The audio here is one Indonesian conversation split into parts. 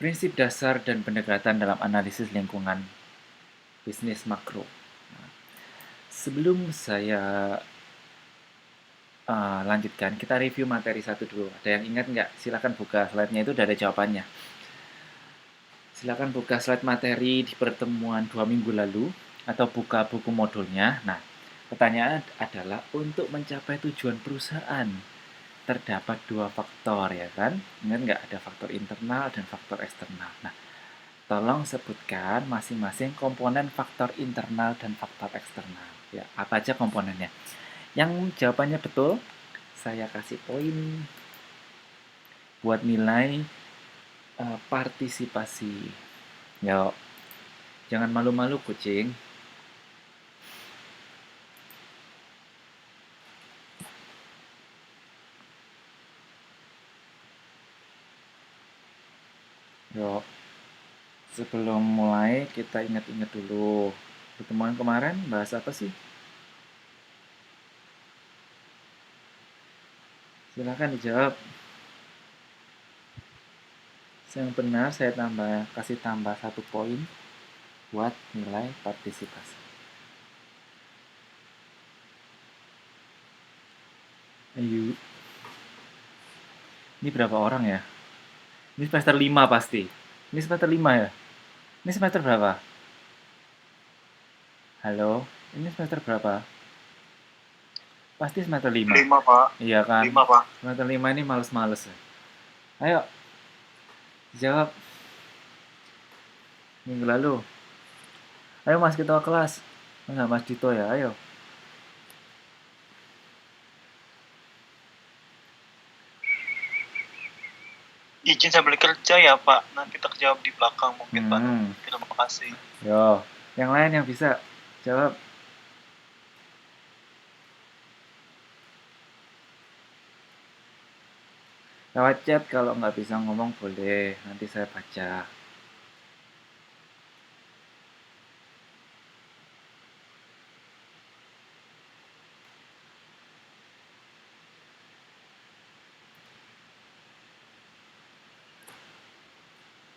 Prinsip dasar dan pendekatan dalam analisis lingkungan bisnis makro. Nah, sebelum saya lanjutkan, kita review materi satu dulu. Ada yang ingat nggak? Silakan buka slide-nya, itu udah ada jawabannya. Silakan buka slide materi di pertemuan 2 minggu lalu, atau buka buku modulnya. Nah, pertanyaan adalah untuk mencapai tujuan perusahaan terdapat 2 faktor, ya kan? Ingat nggak, ada faktor internal dan faktor eksternal. Nah, tolong sebutkan masing-masing komponen faktor internal dan faktor eksternal. Ya, apa aja komponennya? Yang jawabannya betul, saya kasih poin buat nilai partisipasi. Yuk, jangan malu-malu kucing. Yuk, sebelum mulai kita ingat-ingat dulu. Pertemuan kemarin bahas apa sih? Silahkan dijawab. Yang benar saya kasih tambah 1 poin buat nilai partisipasi. Ayo. Ini berapa orang ya? Ini semester 5 pasti. Ini semester 5 ya? Ini semester berapa? Halo? Ini semester berapa? Pasti semester 5. 5, Pak. Iya kan? 5, Pak. Semester 5 ini males-males ya. Ayo. Jawab. Minggu lalu. Ayo Mas, kita ke kelas. Enggak, Mas Dito ya? Ayo. Izin saya balik kerja ya, Pak. Nanti terjawab di belakang mungkin, Pak. Terima kasih. Yo, yang lain yang bisa jawab. Lewat chat, kalau nggak bisa ngomong boleh. Nanti saya baca.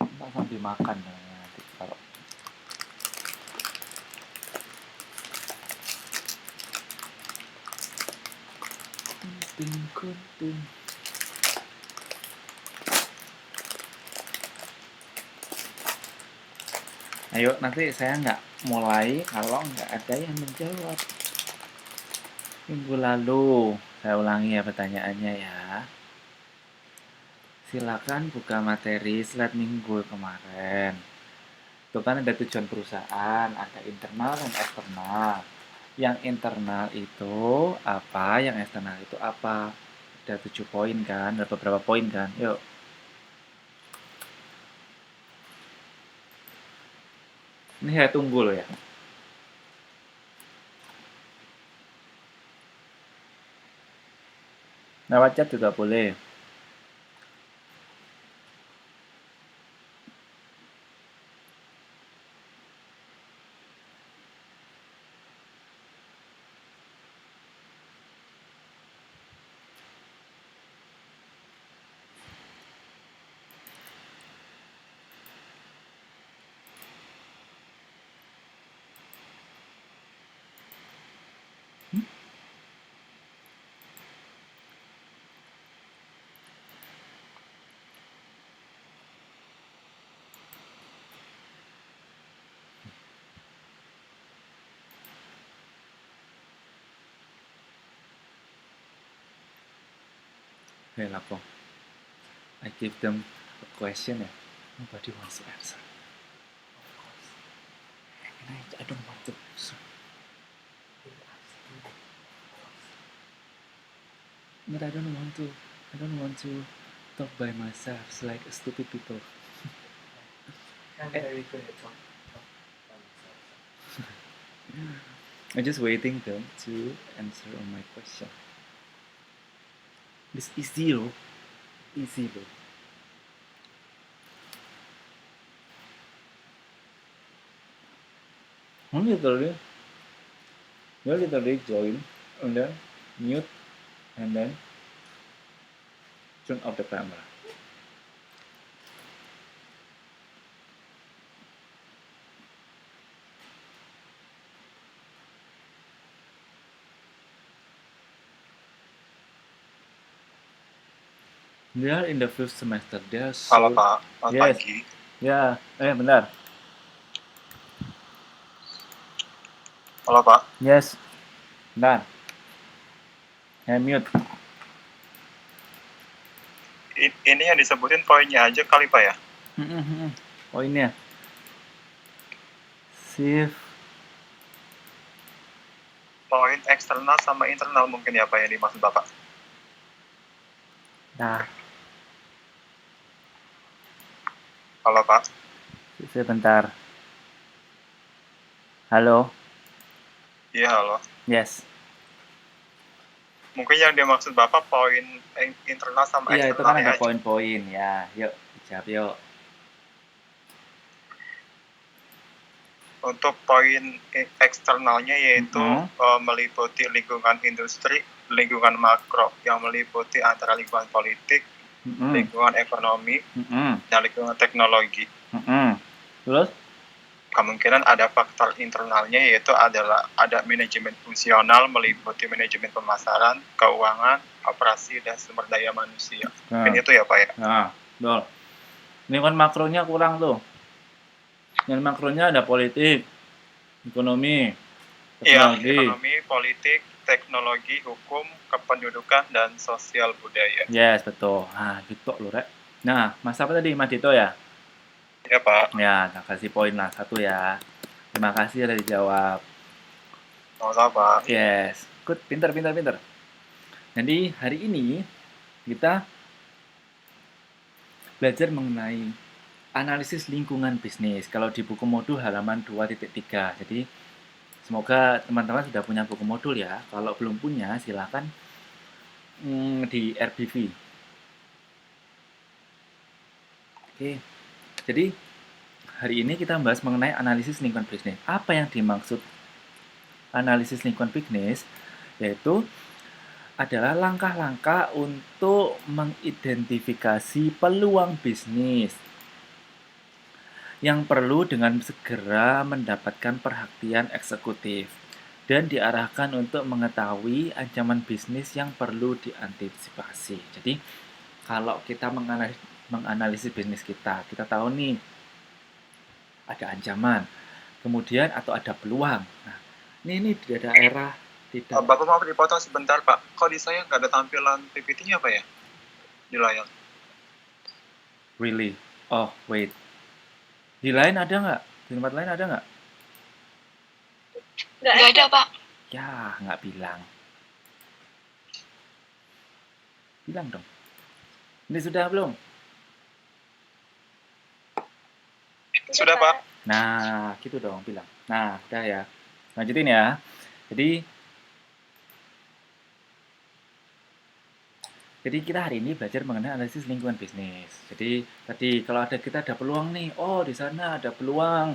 Ntar sambil makan ya, nanti kalau kunting. Ayo, nanti saya nggak mulai kalau nggak ada yang menjawab. Minggu lalu, saya ulangi ya pertanyaannya ya. Silakan buka materi slide minggu kemarin. Itu kan ada tujuan perusahaan, ada internal dan eksternal. Yang internal itu apa, yang eksternal itu apa. Ada 7 poin kan, ada beberapa poin kan. Yuk. Ini saya tunggu loh ya. Lewat chat juga boleh. Hey, Lapo. I give them a question ya. Nobody wants to answer. Of course. And I don't want to. So. But I don't want to. I don't want to talk by myself. It's like stupid people. I'm very good at talking by myself. I'm just waiting them to answer on my question. This easy loh. Easy loh. You literally join and then mute and then turn off the camera. They are in the fifth semester. They are Halo so... Pak, selamat Yes. pagi. Ya, bentar. Halo Pak. Yes. Bentar. Mute. Ini yang disebutin poinnya aja kali Pak ya? Poinnya. Shift. Poin eksternal sama internal mungkin ya Pak yang dimaksud Bapak. Nah, Halo Pak. sebentar. Halo. Iya halo. Yes. Mungkin yang dimaksud Bapak poin internal sama Iya, itu eksternal kan ada aja. poin-poin ya. Yuk, jawab yuk. Untuk poin eksternalnya yaitu meliputi lingkungan industri, lingkungan makro yang meliputi antara lingkungan politik, lingkungan ekonomi, dan lingkungan teknologi. Terus? Kemungkinan ada faktor internalnya yaitu adalah ada manajemen fungsional meliputi manajemen pemasaran, keuangan, operasi, dan sumber daya manusia. Mungkin itu ya Pak ya? Nah, betul. Lingkungan makronya kurang tuh. Yang makronya ada politik, ekonomi, teknologi. Iya, ekonomi, politik, teknologi, hukum, kependudukan, dan sosial budaya. Yes, betul. Nah, gitu loh, Rek. Nah, Mas apa tadi? Mas Dito ya? Ya, Pak. Ya, tak kasih poin lah. 1 ya. Terima kasih udah dijawab. Sama-sama, Pak. Yes. Good, pinter. Jadi, hari ini kita belajar mengenai analisis lingkungan bisnis. Kalau di buku modul halaman 2.3. Jadi, semoga teman-teman sudah punya buku modul ya. Kalau belum punya, silakan di RBV. Oke. Jadi, hari ini kita membahas mengenai analisis lingkungan bisnis. Apa yang dimaksud analisis lingkungan bisnis? Yaitu adalah langkah-langkah untuk mengidentifikasi peluang bisnis yang perlu dengan segera mendapatkan perhatian eksekutif dan diarahkan untuk mengetahui ancaman bisnis yang perlu diantisipasi. Jadi, kalau kita menganalisis bisnis kita tahu nih ada ancaman, kemudian atau ada peluang. Nah, ini di daerah tidak. Bapak mau dipotong sebentar, Pak. Kok di saya nggak ada tampilan PPT-nya, Pak ya? Di layar. Really? Oh, wait. Di lain ada nggak? Di tempat lain ada nggak? Nggak ada, Pak. Ya, nggak bilang. Bilang dong. Ini sudah belum? Sudah, Pak. Nah, gitu dong, bilang. Nah, udah ya. Lanjutin ya. Jadi kita hari ini belajar mengenai analisis lingkungan bisnis. Jadi tadi kalau kita ada peluang nih, oh di sana ada peluang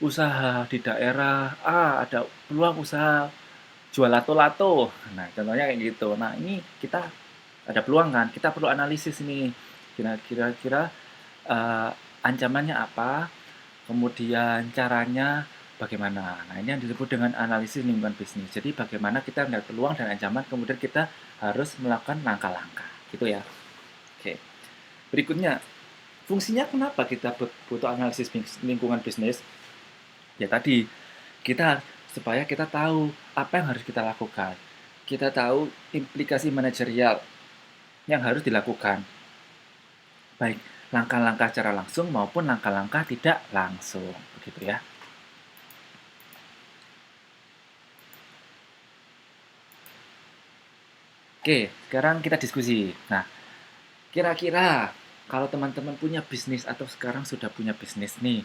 usaha di daerah A, ada peluang usaha jual lato-lato. Nah, contohnya kayak gitu. Nah, ini kita ada peluang kan, kita perlu analisis nih. Kira-kira ancamannya apa, kemudian caranya bagaimana. Nah, ini yang disebut dengan analisis lingkungan bisnis. Jadi, bagaimana kita melihat peluang dan ancaman, kemudian kita harus melakukan langkah-langkah. Gitu ya. Oke. Berikutnya, fungsinya kenapa kita butuh analisis lingkungan bisnis? Ya tadi, supaya kita tahu apa yang harus kita lakukan. Kita tahu implikasi manajerial yang harus dilakukan. Baik langkah-langkah secara langsung maupun langkah-langkah tidak langsung. Begitu ya. Oke, sekarang kita diskusi. Nah, kira-kira kalau teman-teman punya bisnis atau sekarang sudah punya bisnis nih,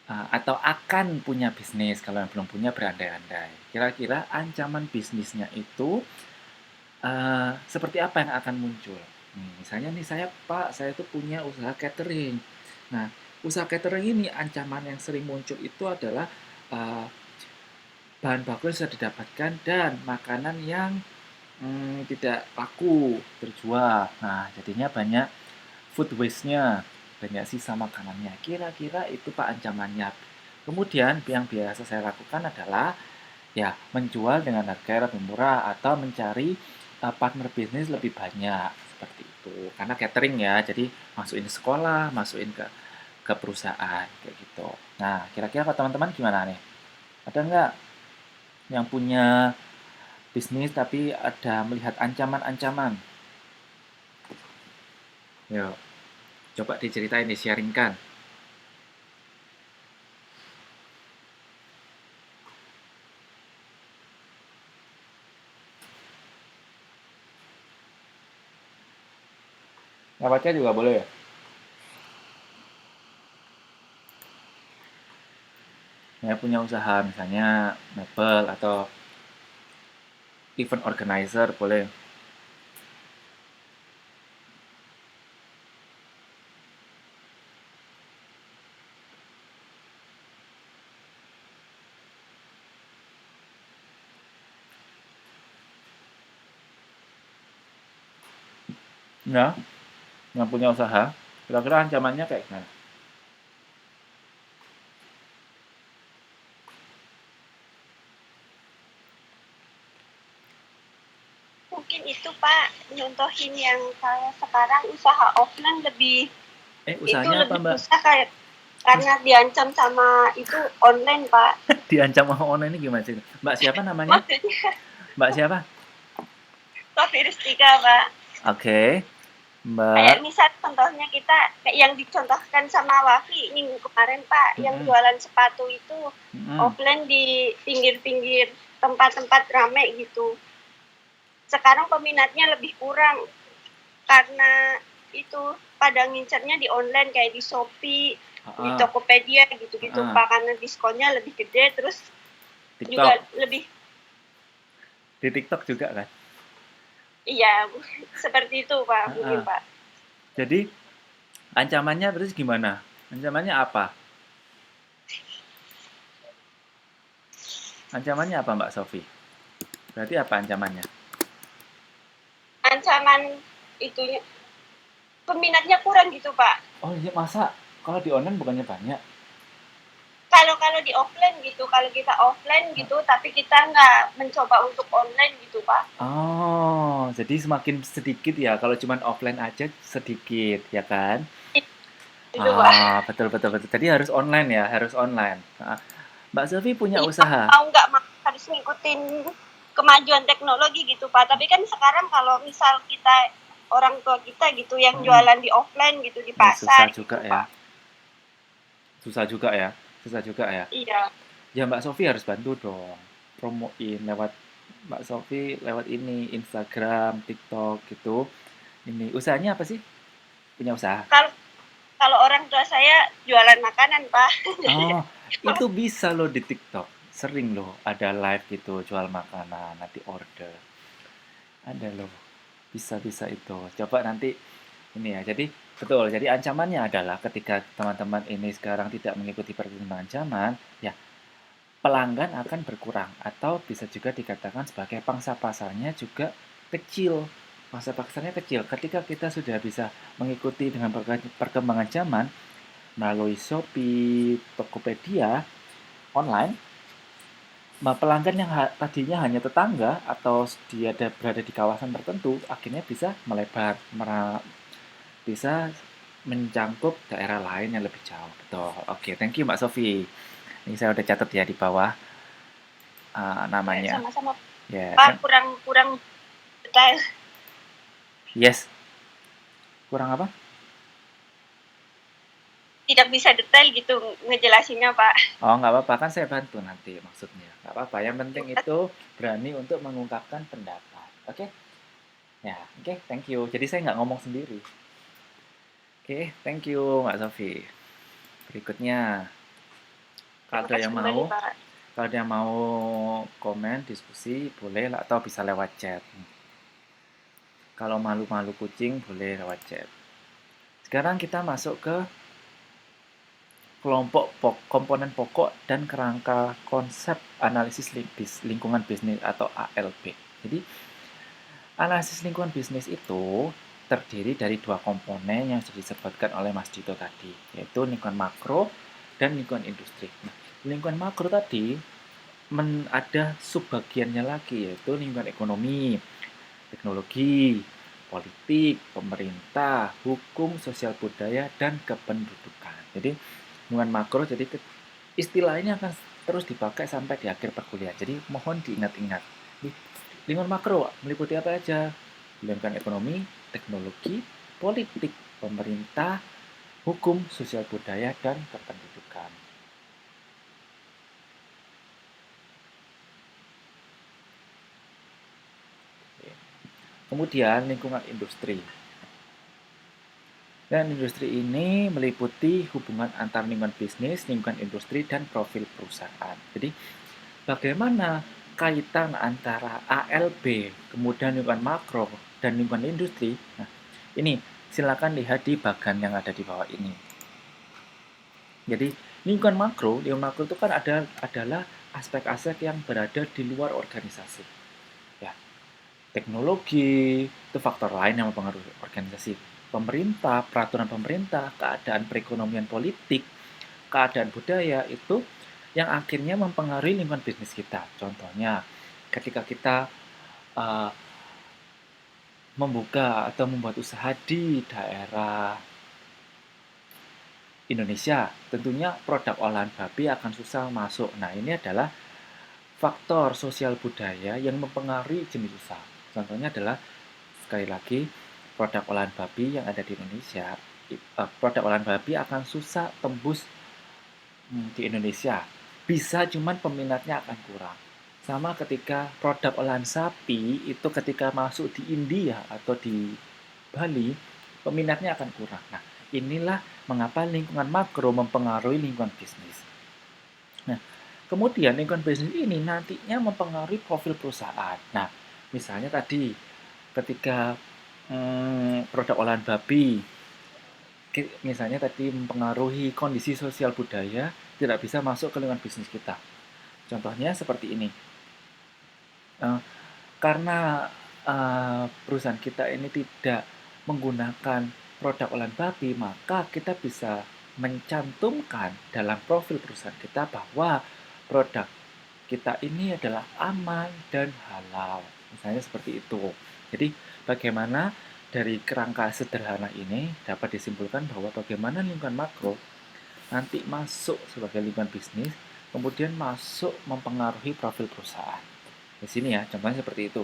atau akan punya bisnis, kalau yang belum punya berandai-andai. Kira-kira ancaman bisnisnya itu seperti apa yang akan muncul? Misalnya nih saya tuh punya usaha catering. Nah, usaha catering ini ancaman yang sering muncul itu adalah bahan baku yang sudah didapatkan dan makanan yang tidak laku terjual. Nah, jadinya banyak food waste-nya, banyak sisa makanannya. Kira-kira itu Pak ancamannya. Kemudian yang biasa saya lakukan adalah ya menjual dengan harga yang lebih murah atau mencari partner bisnis lebih banyak seperti itu. Karena catering ya, jadi masukin sekolah, masukin ke perusahaan kayak gitu. Nah, kira-kira ke teman-teman gimana nih? Ada nggak yang punya bisnis tapi ada melihat ancaman-ancaman? Yuk, coba diceritain, di-sharingkan. Lewatnya juga boleh ya? Ya, punya usaha misalnya mebel atau event organizer boleh. Ya, yang punya usaha, kira-kira ancamannya kayak gimana? Mungkin itu Pak, nyontohin yang saya sekarang usaha offline lebih Usahanya apa, Mbak? susah kayak karena diancam sama itu online Pak. Diancam sama online ini gimana sih? Mbak siapa namanya? Maksudnya Mbak siapa? Sofi Rustika Pak. Oke. Mbak. Kayak misal contohnya kita kayak yang dicontohkan sama Wafi minggu kemarin Pak, yang jualan sepatu itu offline di pinggir-pinggir tempat-tempat ramai gitu. Sekarang peminatnya lebih kurang karena itu pada ngincernya di online kayak di Shopee, di Tokopedia gitu-gitu Pak, karena diskonnya lebih gede, terus TikTok juga lebih di TikTok juga kan? Iya, seperti itu Pak, mungkin Pak. Jadi ancamannya berarti gimana? Ancamannya apa? Ancamannya apa Mbak Sofi? Berarti apa ancamannya? Ancaman itunya peminatnya kurang gitu Pak. Oh iya, masa kalau di online bukannya banyak? Kalau di offline gitu, kalau kita offline gitu, tapi kita nggak mencoba untuk online gitu Pak. Oh, jadi semakin sedikit ya, kalau cuma offline aja sedikit, ya kan? Itu Pak. Betul. Jadi harus online ya, harus online. Mbak Sofi punya ya, usaha? Mau nggak harus ngikutin kemajuan teknologi gitu Pak. Tapi kan sekarang kalau misal kita orang tua kita gitu yang jualan di offline gitu di pasar susah juga gitu, ya. Pak. Susah juga ya. Iya. Ya Mbak Sofi harus bantu dong, promoin lewat Mbak Sofi lewat ini Instagram, TikTok gitu. Ini usahanya apa sih? Punya usaha? Kalau orang tua saya jualan makanan Pak. Oh, itu bisa loh di TikTok. Sering loh ada live gitu jual makanan, nanti order. Ada loh. Bisa itu. Coba nanti ini ya. Jadi betul. Jadi ancamannya adalah ketika teman-teman ini sekarang tidak mengikuti perkembangan zaman, ya pelanggan akan berkurang atau bisa juga dikatakan sebagai pangsa pasarnya juga kecil. Pangsa pasarnya kecil. Ketika kita sudah bisa mengikuti dengan perkembangan zaman melalui Shopee, Tokopedia, online, pelanggan yang tadinya hanya tetangga atau dia berada di kawasan tertentu akhirnya bisa melebar, bisa mencakup daerah lain yang lebih jauh. Betul. Oke, thank you Mbak Sofi. Ini saya udah catat ya di bawah namanya. Sama-sama. Ya, Pak, kurang detail. Yes. Kurang apa? Tidak bisa detail gitu ngejelasinnya Pak. Oh, nggak apa-apa, kan saya bantu nanti maksudnya. Nggak apa-apa, yang penting itu berani untuk mengungkapkan pendapat. Oke? Ya, oke, thank you. Jadi saya nggak ngomong sendiri. Oke, thank you Mbak Sofi. Berikutnya, kalau ada yang mau komen, diskusi, boleh atau bisa lewat chat. Kalau malu-malu kucing, boleh lewat chat. Sekarang kita masuk ke kelompok komponen pokok dan kerangka konsep analisis lingkungan bisnis atau ALB. Jadi, analisis lingkungan bisnis itu terdiri dari dua komponen yang sudah disebutkan oleh Mas Dito tadi, yaitu lingkungan makro dan lingkungan industri. Nah, lingkungan makro tadi ada subbagiannya lagi, yaitu lingkungan ekonomi, teknologi, politik, pemerintah, hukum, sosial budaya, dan kependudukan. Jadi lingkungan makro, jadi istilah ini akan terus dipakai sampai di akhir perkuliahan. Jadi mohon diingat-ingat. Lingkungan makro meliputi apa aja? Lingkungan ekonomi, teknologi, politik, pemerintah, hukum, sosial budaya, dan kependudukan. Kemudian lingkungan industri. Dan industri ini meliputi hubungan antar lingkungan bisnis, lingkungan industri, dan profil perusahaan. Jadi bagaimana kaitan antara ALB, kemudian lingkungan makro, dan lingkungan industri? Nah, ini silakan lihat di bagan yang ada di bawah ini. Jadi lingkungan makro itu kan adalah aspek-aspek yang berada di luar organisasi. Ya, teknologi itu faktor lain yang mempengaruhi organisasi. Pemerintah, peraturan pemerintah, keadaan perekonomian politik, keadaan budaya itu yang akhirnya mempengaruhi lingkungan bisnis kita. Contohnya, ketika kita membuka atau membuat usaha di daerah Indonesia, tentunya produk olahan babi akan susah masuk. Nah, ini adalah faktor sosial budaya yang mempengaruhi jenis usaha. Contohnya adalah, sekali lagi, produk olahan babi yang ada di Indonesia, produk olahan babi akan susah tembus di Indonesia. Bisa, cuman peminatnya akan kurang. Sama ketika produk olahan sapi itu ketika masuk di India atau di Bali, peminatnya akan kurang. Nah, inilah mengapa lingkungan makro mempengaruhi lingkungan bisnis. Nah, kemudian lingkungan bisnis ini nantinya mempengaruhi profil perusahaan. Nah, misalnya tadi ketika produk olahan babi, misalnya tadi mempengaruhi kondisi sosial budaya, tidak bisa masuk ke lingkungan bisnis kita. Contohnya seperti ini. Karena perusahaan kita ini tidak menggunakan produk olahan babi, maka kita bisa mencantumkan dalam profil perusahaan kita bahwa produk kita ini adalah aman dan halal. Misalnya seperti itu. Jadi bagaimana dari kerangka sederhana ini dapat disimpulkan bahwa bagaimana lingkungan makro nanti masuk sebagai lingkungan bisnis, kemudian masuk mempengaruhi profil perusahaan. Di sini ya, contohnya seperti itu.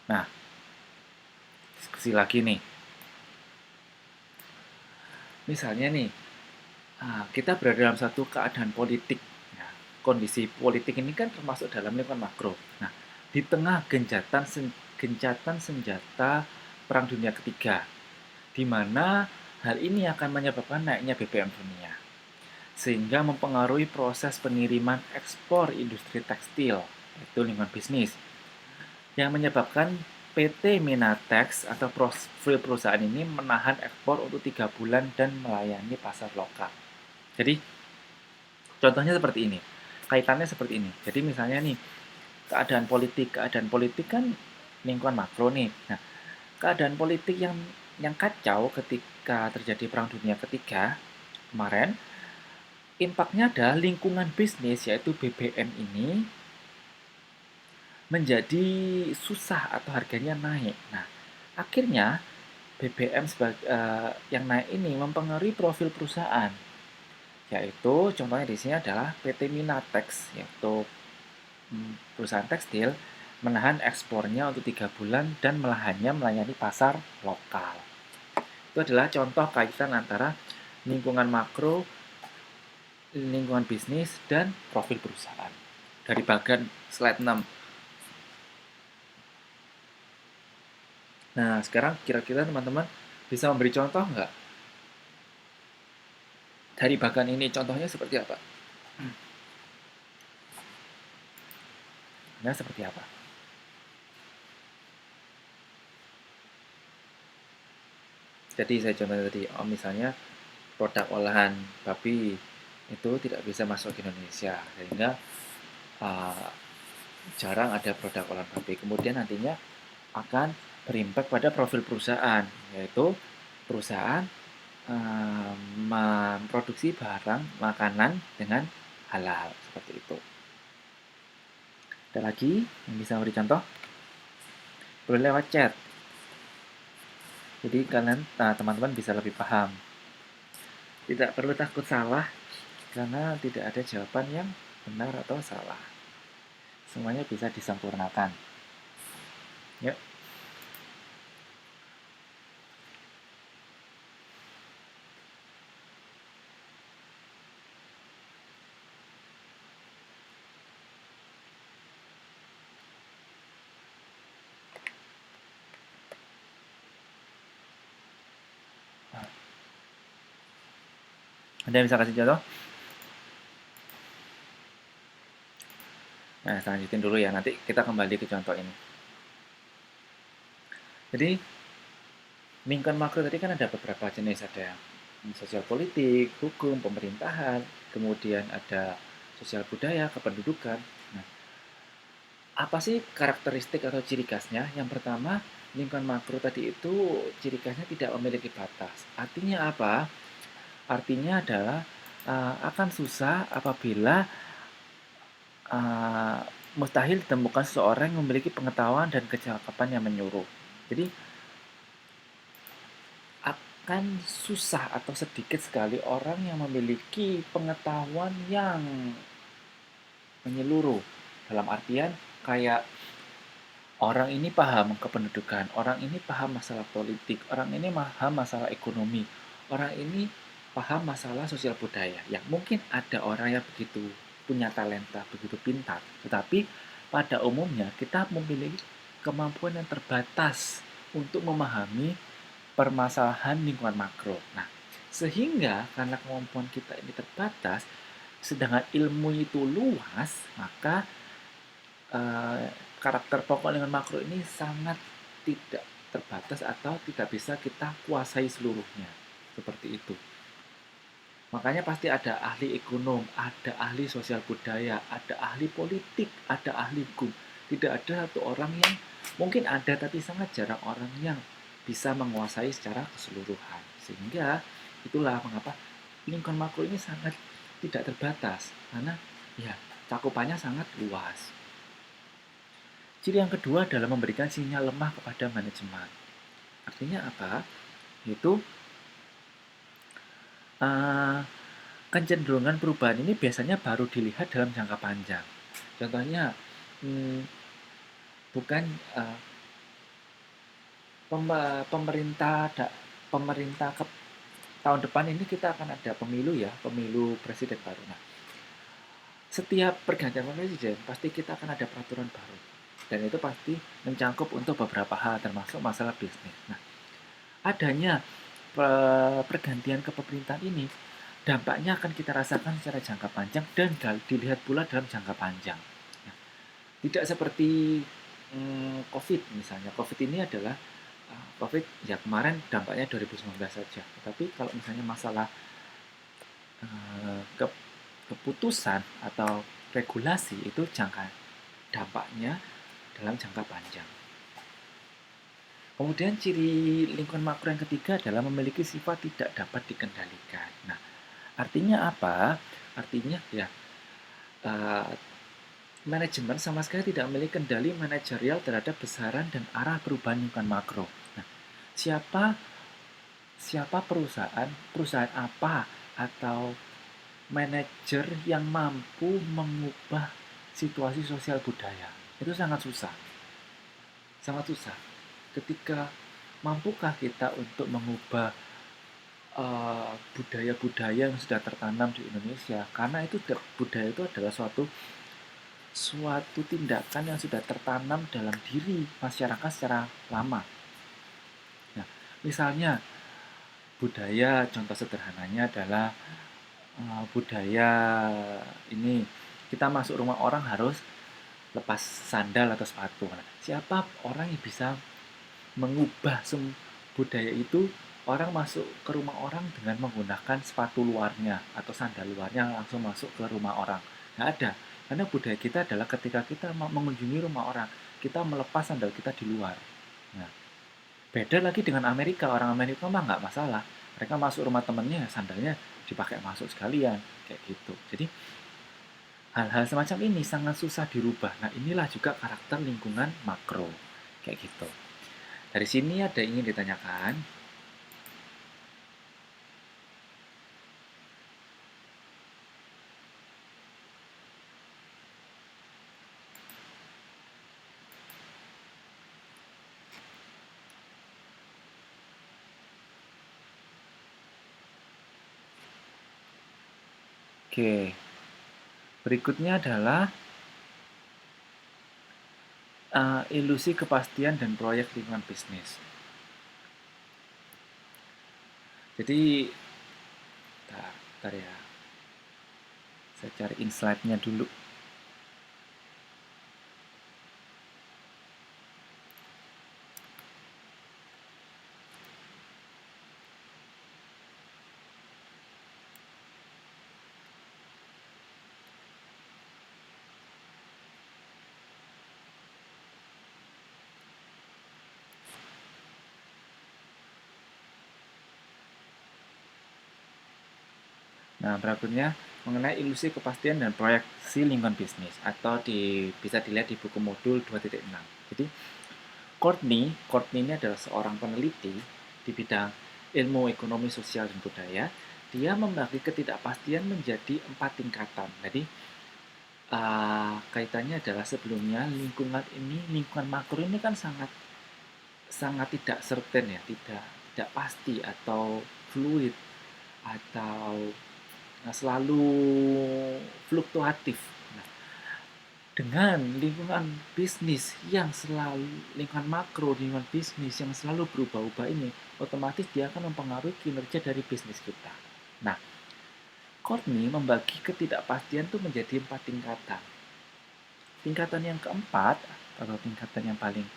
Nah, diskusi lagi nih. Misalnya nih, kita berada dalam satu keadaan politik. Nah, kondisi politik ini kan termasuk dalam lingkungan makro. Nah, di tengah gencatan senjata Perang Dunia Ketiga, di mana hal ini akan menyebabkan naiknya BBM dunia, sehingga mempengaruhi proses pengiriman ekspor industri tekstil, yaitu lingkungan bisnis, yang menyebabkan PT Minatex atau profil perusahaan ini menahan ekspor untuk 3 bulan dan melayani pasar lokal. Jadi, contohnya seperti ini. Kaitannya seperti ini. Jadi misalnya nih, keadaan politik kan lingkungan makro nih. Nah, keadaan politik yang kacau ketika terjadi Perang Dunia Ketiga kemarin, impaknya adalah lingkungan bisnis, yaitu BBM ini menjadi susah atau harganya naik. Nah, akhirnya BBM yang naik ini mempengaruhi profil perusahaan, yaitu contohnya di sini adalah PT Minatex, yaitu perusahaan tekstil menahan ekspornya untuk 3 bulan dan hanya melayani pasar lokal. Itu adalah contoh kaitan antara lingkungan makro, lingkungan bisnis, dan profil perusahaan. Dari bagian slide 6. Nah, sekarang kira-kira teman-teman bisa memberi contoh nggak? Dari bagian ini contohnya seperti apa? Nah, seperti apa? Jadi saya contoh tadi, misalnya produk olahan babi itu tidak bisa masuk ke Indonesia, sehingga jarang ada produk olahan babi. Kemudian nantinya akan berimpak pada profil perusahaan, yaitu perusahaan memproduksi barang makanan dengan halal, seperti itu. Ada lagi yang bisa beri contoh? Boleh lewat chat. Jadi kalian, teman-teman bisa lebih paham. Tidak perlu takut salah, karena tidak ada jawaban yang benar atau salah. Semuanya bisa disempurnakan. Yuk. Ada yang bisa kasih contoh? Nah, saya lanjutin dulu ya. Nanti kita kembali ke contoh ini. Jadi, lingkungan makro tadi kan ada beberapa jenis. Ada sosial politik, hukum, pemerintahan, kemudian ada sosial budaya, kependudukan. Nah, apa sih karakteristik atau ciri khasnya? Yang pertama, lingkungan makro tadi itu ciri khasnya tidak memiliki batas. Artinya apa? Artinya adalah akan susah apabila mustahil ditemukan seseorang yang memiliki pengetahuan dan kecakapan yang menyuruh. Jadi akan susah atau sedikit sekali orang yang memiliki pengetahuan yang menyeluruh. Dalam artian kayak orang ini paham kependudukan, orang ini paham masalah politik, orang ini paham masalah ekonomi, orang ini paham masalah sosial budaya. Ya, mungkin ada orang yang begitu punya talenta, begitu pintar, tetapi pada umumnya kita memiliki kemampuan yang terbatas untuk memahami permasalahan lingkungan makro. Nah, sehingga karena kemampuan kita ini terbatas, sedangkan ilmu itu luas, maka karakter pokok lingkungan makro ini sangat tidak terbatas atau tidak bisa kita kuasai seluruhnya. Seperti itu. Makanya pasti ada ahli ekonom, ada ahli sosial budaya, ada ahli politik, ada ahli hukum. Tidak ada satu orang yang, mungkin ada tapi sangat jarang orang yang bisa menguasai secara keseluruhan. Sehingga itulah mengapa lingkungan makro ini sangat tidak terbatas. Karena ya cakupannya sangat luas. Ciri yang kedua adalah memberikan sinyal lemah kepada manajemen. Artinya apa? Yaitu kecenderungan perubahan ini biasanya baru dilihat dalam jangka panjang. Contohnya, bukan pemerintah tahun depan ini kita akan ada pemilu ya, pemilu presiden baru. Nah, setiap pergantian presiden pasti kita akan ada peraturan baru. Dan itu pasti mencangkup untuk beberapa hal, termasuk masalah bisnis. Nah, adanya pergantian kepemerintahan ini, dampaknya akan kita rasakan secara jangka panjang dan dilihat pula dalam jangka panjang. Nah, tidak seperti COVID misalnya. COVID ini adalah COVID ya kemarin dampaknya 2019 saja. Tapi kalau misalnya masalah keputusan atau regulasi itu dampaknya dalam jangka panjang. Kemudian ciri lingkungan makro yang ketiga adalah memiliki sifat tidak dapat dikendalikan. Nah, artinya apa? Artinya ya manajemen sama sekali tidak memiliki kendali manajerial terhadap besaran dan arah perubahan lingkungan makro. Nah, siapa perusahaan apa atau manajer yang mampu mengubah situasi sosial budaya? Itu sangat susah. Sangat susah. Ketika mampukah kita untuk mengubah budaya-budaya yang sudah tertanam di Indonesia? Karena itu budaya itu adalah suatu tindakan yang sudah tertanam dalam diri masyarakat secara lama. Nah, misalnya budaya, contoh sederhananya adalah budaya ini kita masuk rumah orang harus lepas sandal atau sepatu. Nah, siapa orang yang bisa mengubah budaya itu? Orang masuk ke rumah orang dengan menggunakan sepatu luarnya atau sandal luarnya langsung masuk ke rumah orang. Nggak ada. Karena budaya kita adalah ketika kita mengunjungi rumah orang, kita melepas sandal kita di luar. Nah, beda lagi dengan Amerika. Orang Amerika mah nggak masalah. Mereka masuk rumah temennya, sandalnya dipakai masuk sekalian. Kayak gitu. Jadi, Hal-hal semacam ini sangat susah dirubah. Nah, inilah juga karakter lingkungan makro. Kayak gitu. Dari sini ada yang ingin ditanyakan? Oke. Berikutnya adalah ilusi kepastian dan proyek lingkungan bisnis. Jadi, bentar ya. Saya cariin slide-nya dulu. Nah, berikutnya mengenai ilusi kepastian dan proyeksi lingkungan bisnis atau bisa dilihat di buku modul 2.6. Jadi, Courtney ini adalah seorang peneliti di bidang ilmu ekonomi sosial dan budaya. Dia membagi ketidakpastian menjadi 4 tingkatan. Jadi, kaitannya adalah sebelumnya lingkungan makro ini kan sangat tidak certain ya, tidak pasti atau fluid atau selalu fluktuatif. Nah, dengan lingkungan bisnis yang selalu lingkungan makro, lingkungan bisnis yang selalu berubah-ubah ini, otomatis dia akan mempengaruhi kinerja dari bisnis kita. Nah, Courtney membagi ketidakpastian itu menjadi 4 tingkatan. Tingkatan yang keempat atau tingkatan yang paling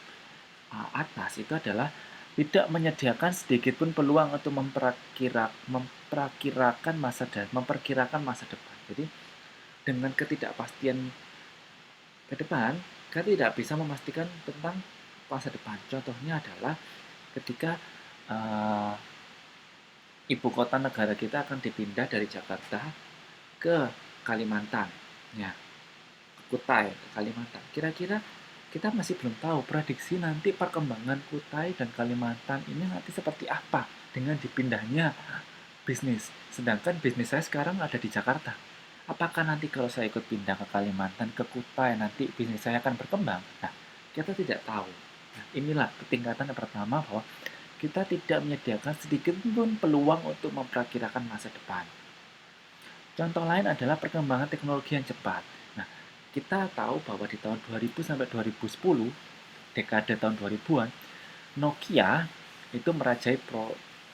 atas itu adalah tidak menyediakan sedikit pun peluang untuk memperkirakan masa depan. Jadi dengan ketidakpastian ke depan, kita tidak bisa memastikan tentang masa depan. Contohnya adalah ketika ibu kota negara kita akan dipindah dari Jakarta ke Kalimantan, ya, ke Kutai, ke Kalimantan. Kira-kira kita masih belum tahu prediksi nanti perkembangan Kutai dan Kalimantan ini nanti seperti apa dengan dipindahnya bisnis. Sedangkan bisnis saya sekarang ada di Jakarta. Apakah nanti kalau saya ikut pindah ke Kalimantan, ke Kutai, nanti bisnis saya akan berkembang? Nah, kita tidak tahu. Nah, inilah tingkatan yang pertama bahwa kita tidak menyediakan sedikit pun peluang untuk memperkirakan masa depan. Contoh lain adalah perkembangan teknologi yang cepat. Nah, kita tahu bahwa di tahun 2000 sampai 2010, dekade tahun 2000-an, Nokia itu merajai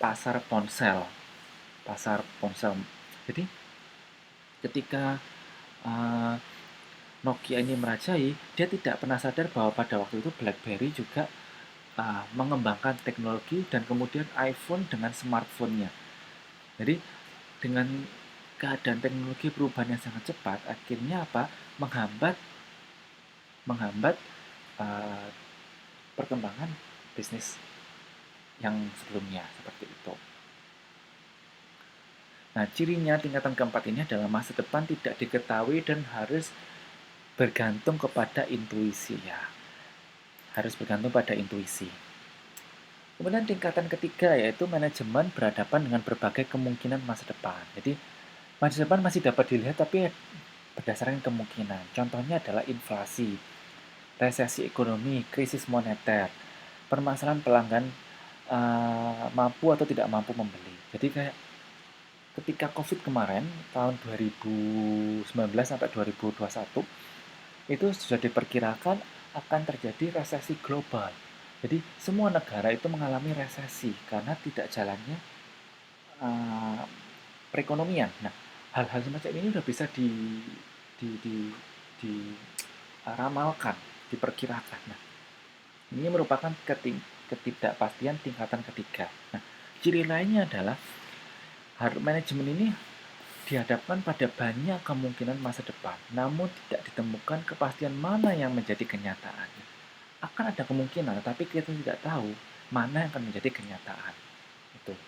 pasar ponsel. Jadi, ketika Nokia ini merajai, dia tidak pernah sadar bahwa pada waktu itu BlackBerry juga mengembangkan teknologi dan kemudian iPhone dengan smartphone-nya. Jadi dengan keadaan teknologi perubahan yang sangat cepat, akhirnya apa? Menghambat perkembangan bisnis yang sebelumnya seperti itu. Nah, cirinya tingkatan keempat ini adalah masa depan tidak diketahui dan harus bergantung kepada intuisi ya. Harus bergantung pada intuisi. Kemudian tingkatan ketiga yaitu manajemen berhadapan dengan berbagai kemungkinan masa depan. Jadi masa depan masih dapat dilihat tapi berdasarkan kemungkinan. Contohnya adalah inflasi, resesi ekonomi, krisis moneter, permasalahan pelanggan mampu atau tidak mampu membeli. Jadi kayak ketika COVID kemarin tahun 2019 sampai 2021 itu sudah diperkirakan akan terjadi resesi global. Jadi semua negara itu mengalami resesi karena tidak jalannya perekonomian. Nah, hal-hal semacam ini sudah bisa diramalkan, diperkirakan. Nah, ini merupakan ketidakpastian tingkatan ketiga. Nah, ciri lainnya adalah manajemen ini dihadapkan pada banyak kemungkinan masa depan, namun tidak ditemukan kepastian mana yang menjadi kenyataan. Akan ada kemungkinan, tapi kita tidak tahu mana yang akan menjadi kenyataan. Itu.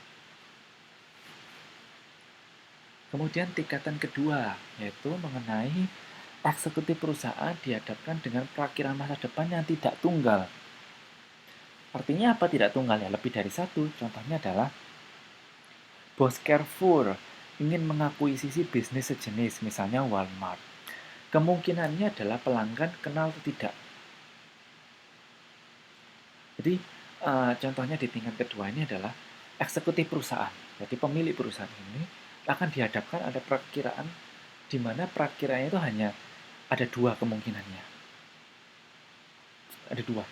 Kemudian tingkatan kedua, yaitu mengenai Eksekutif perusahaan dihadapkan dengan perakiran masa depan yang tidak tunggal. Artinya apa tidak tunggal ya? Lebih dari satu. Contohnya adalah bos Carrefour ingin mengakuisisi bisnis sejenis, misalnya Walmart. Kemungkinannya adalah pelanggan kenal atau tidak. Jadi contohnya di tingkat kedua ini adalah eksekutif perusahaan. Jadi pemilik perusahaan ini akan dihadapkan ada perakiraan di mana perakiraannya itu hanya ada dua kemungkinannya. Ada dua.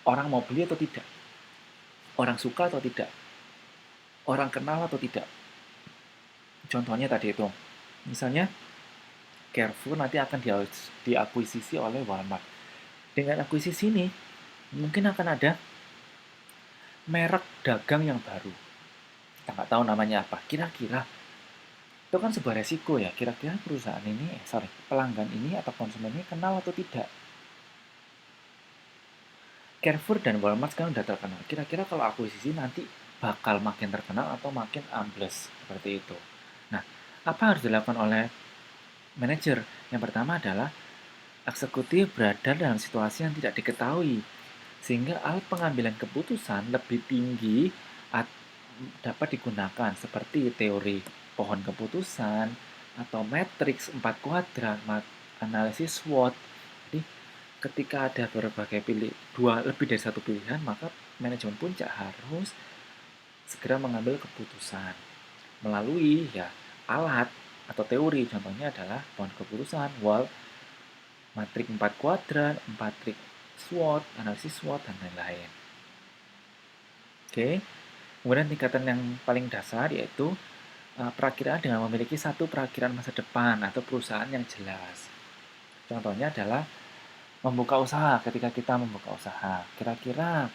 Orang mau beli atau tidak. Orang suka atau tidak. Orang kenal atau tidak. Contohnya tadi itu. Misalnya Carrefour nanti akan diakuisisi oleh Walmart. Dengan akuisisi ini mungkin akan ada merek dagang yang baru. Kita nggak tahu namanya apa. Kira-kira itu kan sebuah resiko ya. Kira-kira perusahaan ini, pelanggan ini atau konsumen ini kenal atau tidak. Carrefour dan Walmart sekarang udah terkenal. Kira-kira kalau akuisisi nanti bakal makin terkenal atau makin ambles seperti itu. Nah, apa harus dilakukan oleh manajer? Yang pertama adalah eksekutif berada dalam situasi yang tidak diketahui, sehingga alat pengambilan keputusan lebih tinggi dapat digunakan seperti teori pohon keputusan atau matriks 4 kuadran, analisis SWOT. Jadi ketika ada berbagai lebih dari satu pilihan, maka manajemen puncak harus segera mengambil keputusan melalui alat atau teori. Contohnya adalah pohon keputusan, matriks 4 kuadran, matriks SWOT, analisis SWOT, dan lain-lain. Oke. Kemudian tingkatan yang paling dasar yaitu perakiraan dengan memiliki satu perakiraan masa depan atau perusahaan yang jelas. Contohnya adalah membuka usaha. Ketika kita membuka usaha, kira-kira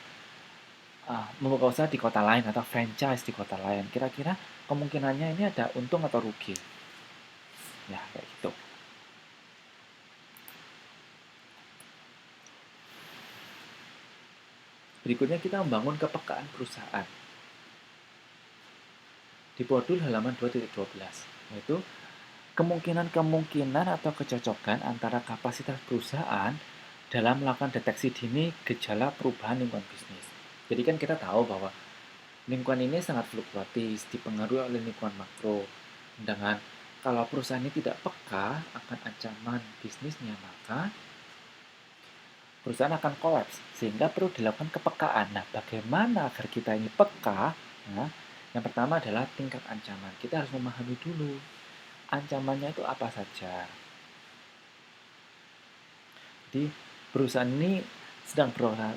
membuka usaha di kota lain atau franchise di kota lain, kira-kira kemungkinannya ini ada untung atau rugi. Ya, kayak gitu. Berikutnya kita membangun kepekaan perusahaan. Di modul halaman 2.12, yaitu kemungkinan atau kecocokan antara kapasitas perusahaan dalam melakukan deteksi dini gejala perubahan lingkungan bisnis. Jadi kan kita tahu bahwa lingkungan ini sangat fluktuatif, dipengaruhi oleh lingkungan makro. Dengan kalau perusahaan ini tidak peka akan ancaman bisnisnya, maka perusahaan akan kolaps, sehingga perlu dilakukan kepekaan. Nah, bagaimana agar kita ini peka? Nah, yang pertama adalah tingkat ancaman. Kita harus memahami dulu ancamannya itu apa saja. Jadi, perusahaan ini sedang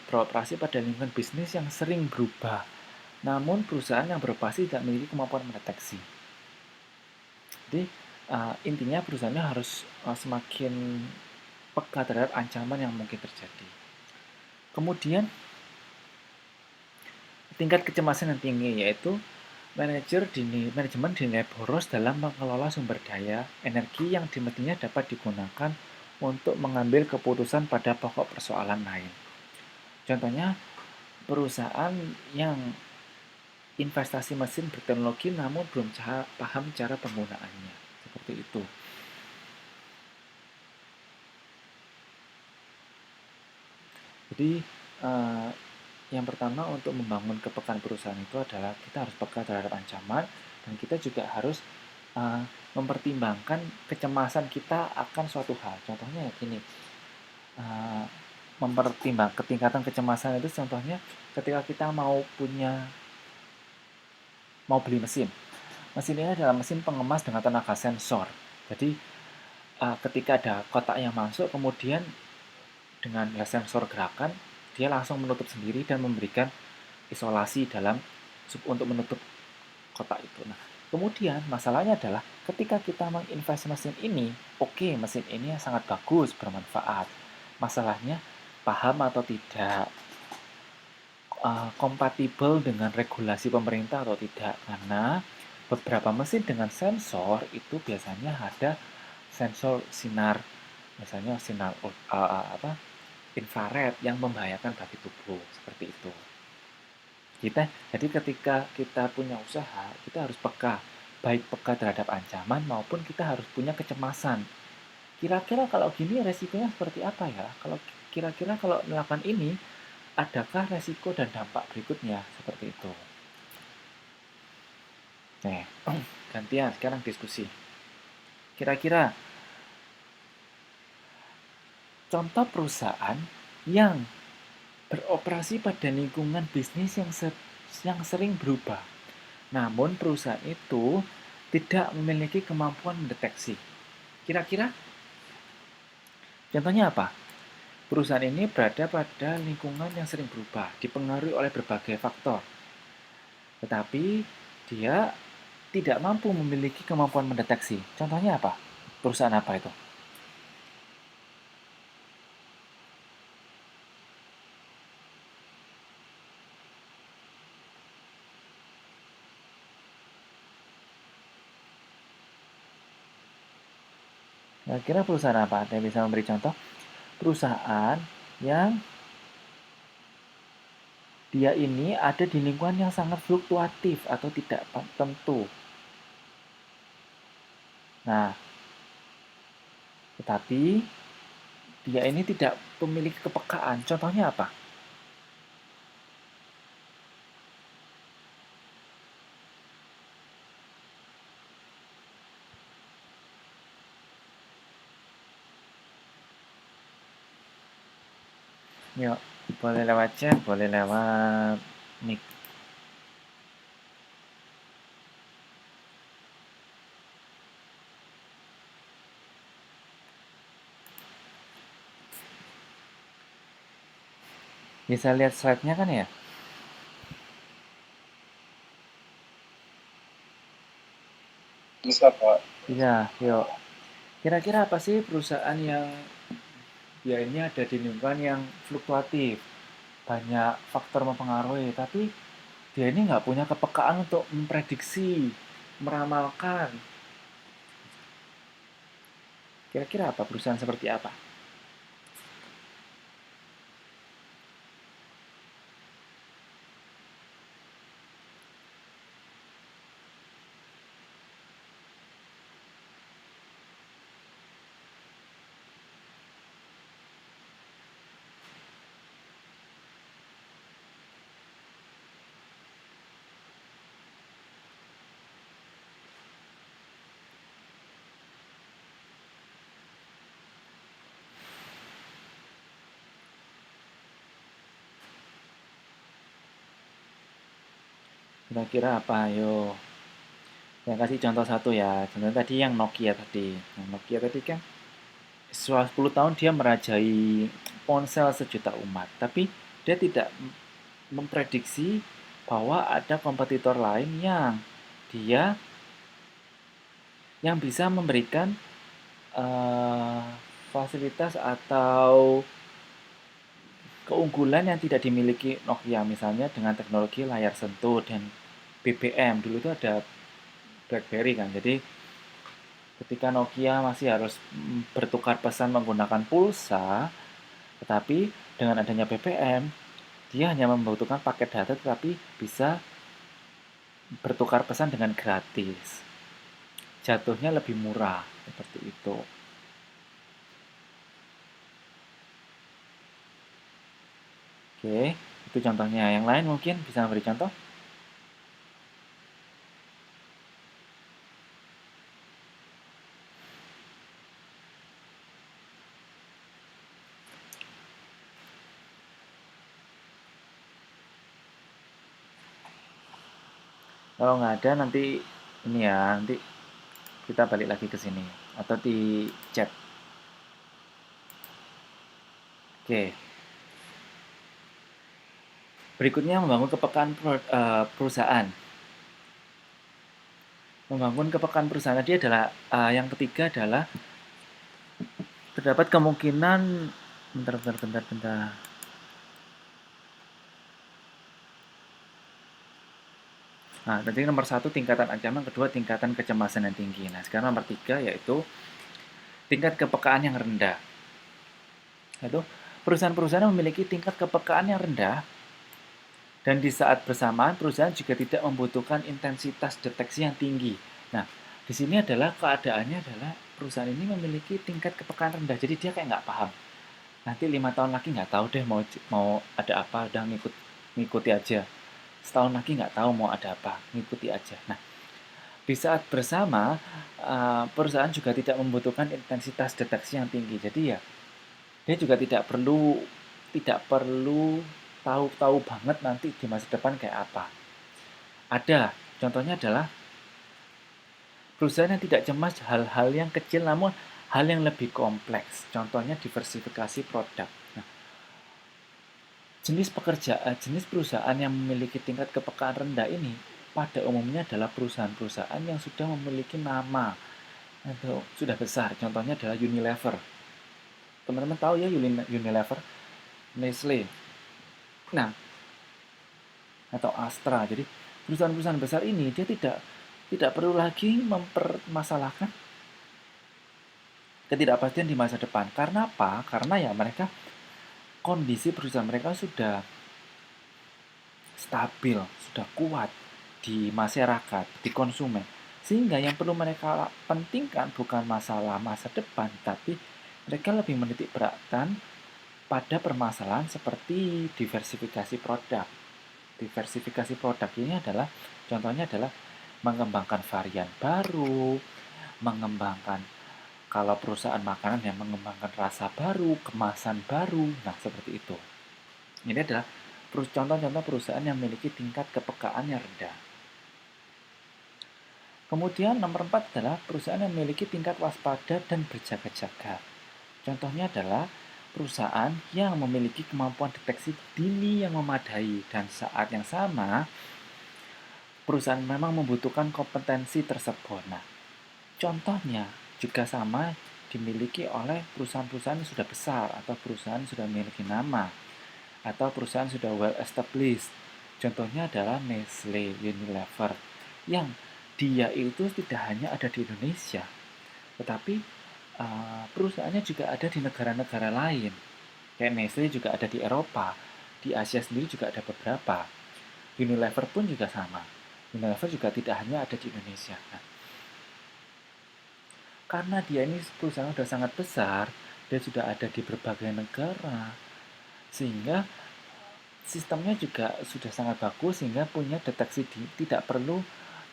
beroperasi pada lingkungan bisnis yang sering berubah. Namun, perusahaan yang beroperasi tidak memiliki kemampuan mendeteksi. Jadi, intinya perusahaannya harus semakin peka terhadap ancaman yang mungkin terjadi. Kemudian, tingkat kecemasan yang tinggi yaitu manajemen dinilai boros dalam mengelola sumber daya energi yang semestinya dapat digunakan untuk mengambil keputusan pada pokok persoalan lain. Contohnya, perusahaan yang investasi mesin berteknologi namun belum paham cara penggunaannya. Seperti itu. Jadi, yang pertama untuk membangun kepekaan perusahaan itu adalah kita harus peka terhadap ancaman dan kita juga harus mempertimbangkan kecemasan kita akan suatu hal. Contohnya gini, mempertimbangkan ketingkatan kecemasan itu contohnya ketika kita mau beli mesin. Mesin ini adalah mesin pengemas dengan tenaga sensor. Jadi ketika ada kotak yang masuk, kemudian dengan sensor gerakan dia langsung menutup sendiri dan memberikan isolasi untuk menutup kotak itu. Nah, kemudian masalahnya adalah ketika kita menginvest mesin ini, oke, mesin ini sangat bagus, bermanfaat. Masalahnya paham atau tidak, kompatibel dengan regulasi pemerintah atau tidak, karena beberapa mesin dengan sensor itu biasanya ada sensor sinar, misalnya sinar infrared yang membahayakan bagi tubuh, seperti itu. Jadi ketika kita punya usaha, kita harus peka, baik peka terhadap ancaman maupun kita harus punya kecemasan Kira-kira kalau gini resikonya seperti apa ya? Kalau kira-kira kalau melakukan ini, adakah resiko dan dampak berikutnya seperti itu? Nih, gantian sekarang diskusi. Kira-kira contoh perusahaan yang beroperasi pada lingkungan bisnis yang sering berubah. Namun perusahaan itu tidak memiliki kemampuan mendeteksi. Kira-kira contohnya apa? Perusahaan ini berada pada lingkungan yang sering berubah, dipengaruhi oleh berbagai faktor. Tetapi dia tidak mampu memiliki kemampuan mendeteksi. Contohnya apa? Perusahaan apa itu? Kira-kira perusahaan apa? Ada yang bisa memberi contoh? Perusahaan yang dia ini ada di lingkungan yang sangat fluktuatif atau tidak tentu. Nah, tetapi dia ini tidak memiliki kepekaan. Contohnya apa? Yuk, boleh lewat chat, boleh lewat mic. Bisa lihat slide-nya kan ya? Bisa, Pak. Iya, yuk. Kira-kira apa sih perusahaan yang ya ini ada di lingkungan yang fluktuatif, banyak faktor mempengaruhi, tapi dia ini nggak punya kepekaan untuk memprediksi, meramalkan. Kira-kira apa perusahaan seperti apa? Kira-kira apa? Ayo. Saya kasih contoh satu ya. Contoh tadi yang Nokia tadi. Yang Nokia tadi kan setelah 10 tahun dia merajai ponsel sejuta umat. Tapi dia tidak memprediksi bahwa ada kompetitor lain dia yang bisa memberikan eh, fasilitas atau keunggulan yang tidak dimiliki Nokia, misalnya dengan teknologi layar sentuh dan BBM. Dulu itu ada BlackBerry kan, jadi ketika Nokia masih harus bertukar pesan menggunakan pulsa, tetapi dengan adanya BBM dia hanya membutuhkan paket data tetapi bisa bertukar pesan dengan gratis, jatuhnya lebih murah seperti itu. Oke, itu contohnya. Yang lain mungkin bisa memberi contoh. Kalau nggak ada nanti ini ya, nanti kita balik lagi ke sini atau di chat. Oke. Berikutnya membangun kepekaan perusahaan. Membangun kepekaan perusahaan tadi adalah yang ketiga adalah terdapat kemungkinan bentar. Nah, tadi nomor 1 tingkatan ancaman, kedua tingkatan kecemasan yang tinggi. Nah, sekarang nomor 3 yaitu tingkat kepekaan yang rendah. Yaitu perusahaan-perusahaan yang memiliki tingkat kepekaan yang rendah dan di saat bersamaan perusahaan juga tidak membutuhkan intensitas deteksi yang tinggi. Nah, di sini adalah keadaannya adalah perusahaan ini memiliki tingkat kepekaan rendah, jadi dia kayak nggak paham. Nanti 5 tahun lagi nggak tahu deh mau ada apa, udah ngikuti aja. Setahun lagi nggak tahu mau ada apa, ngikuti aja. Nah, di saat bersama, perusahaan juga tidak membutuhkan intensitas deteksi yang tinggi. Jadi ya, dia juga tidak perlu tahu banget nanti di masa depan kayak apa. Ada, contohnya adalah perusahaan yang tidak cemas hal-hal yang kecil namun hal yang lebih kompleks. Contohnya diversifikasi produk. Nah, jenis perusahaan yang memiliki tingkat kepekaan rendah ini pada umumnya adalah perusahaan-perusahaan yang sudah memiliki nama atau sudah besar. Contohnya adalah Unilever. Teman-teman tahu ya Unilever, Nestle, nah, atau Astra. Jadi perusahaan-perusahaan besar ini dia tidak perlu lagi mempermasalahkan ketidakpastian di masa depan. Karena apa? Karena ya kondisi perusahaan mereka sudah stabil, sudah kuat di masyarakat, di konsumen. Sehingga yang perlu mereka pentingkan bukan masalah masa depan, tapi mereka lebih menitik beratkan pada permasalahan seperti diversifikasi produk. Diversifikasi produk ini contohnya adalah mengembangkan varian baru, mengembangkan kalau perusahaan makanan yang mengembangkan rasa baru, kemasan baru, nah seperti itu. Ini adalah contoh-contoh perusahaan yang memiliki tingkat kepekaan yang rendah. Kemudian nomor 4 adalah perusahaan yang memiliki tingkat waspada dan berjaga-jaga. Contohnya adalah perusahaan yang memiliki kemampuan deteksi dini yang memadai dan saat yang sama perusahaan memang membutuhkan kompetensi tersebut. Nah, contohnya juga sama dimiliki oleh perusahaan-perusahaan yang sudah besar atau perusahaan yang sudah memiliki nama atau perusahaan sudah well established. Contohnya adalah Nestle, Unilever, yang dia itu tidak hanya ada di Indonesia, tetapi perusahaannya juga ada di negara-negara lain. Kayak Nestle juga ada di Eropa, di Asia sendiri juga ada beberapa. Unilever pun juga sama. Unilever juga tidak hanya ada di Indonesia. Nah, karena dia ini perusahaan sudah sangat besar, dia sudah ada di berbagai negara, sehingga sistemnya juga sudah sangat bagus, sehingga punya deteksi tidak perlu,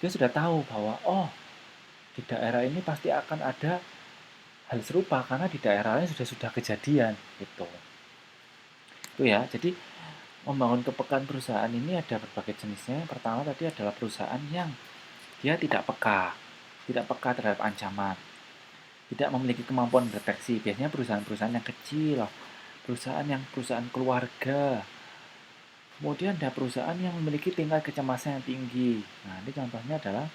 dia sudah tahu bahwa di daerah ini pasti akan ada hal serupa karena di daerah lain sudah kejadian gitu. Itu ya. Jadi membangun kepekaan perusahaan ini ada berbagai jenisnya. Yang pertama tadi adalah perusahaan yang dia tidak peka terhadap ancaman, tidak memiliki kemampuan deteksi. Biasanya perusahaan-perusahaan yang kecil, perusahaan keluarga. Kemudian ada perusahaan yang memiliki tingkat kecemasan yang tinggi. Nah, ini contohnya adalah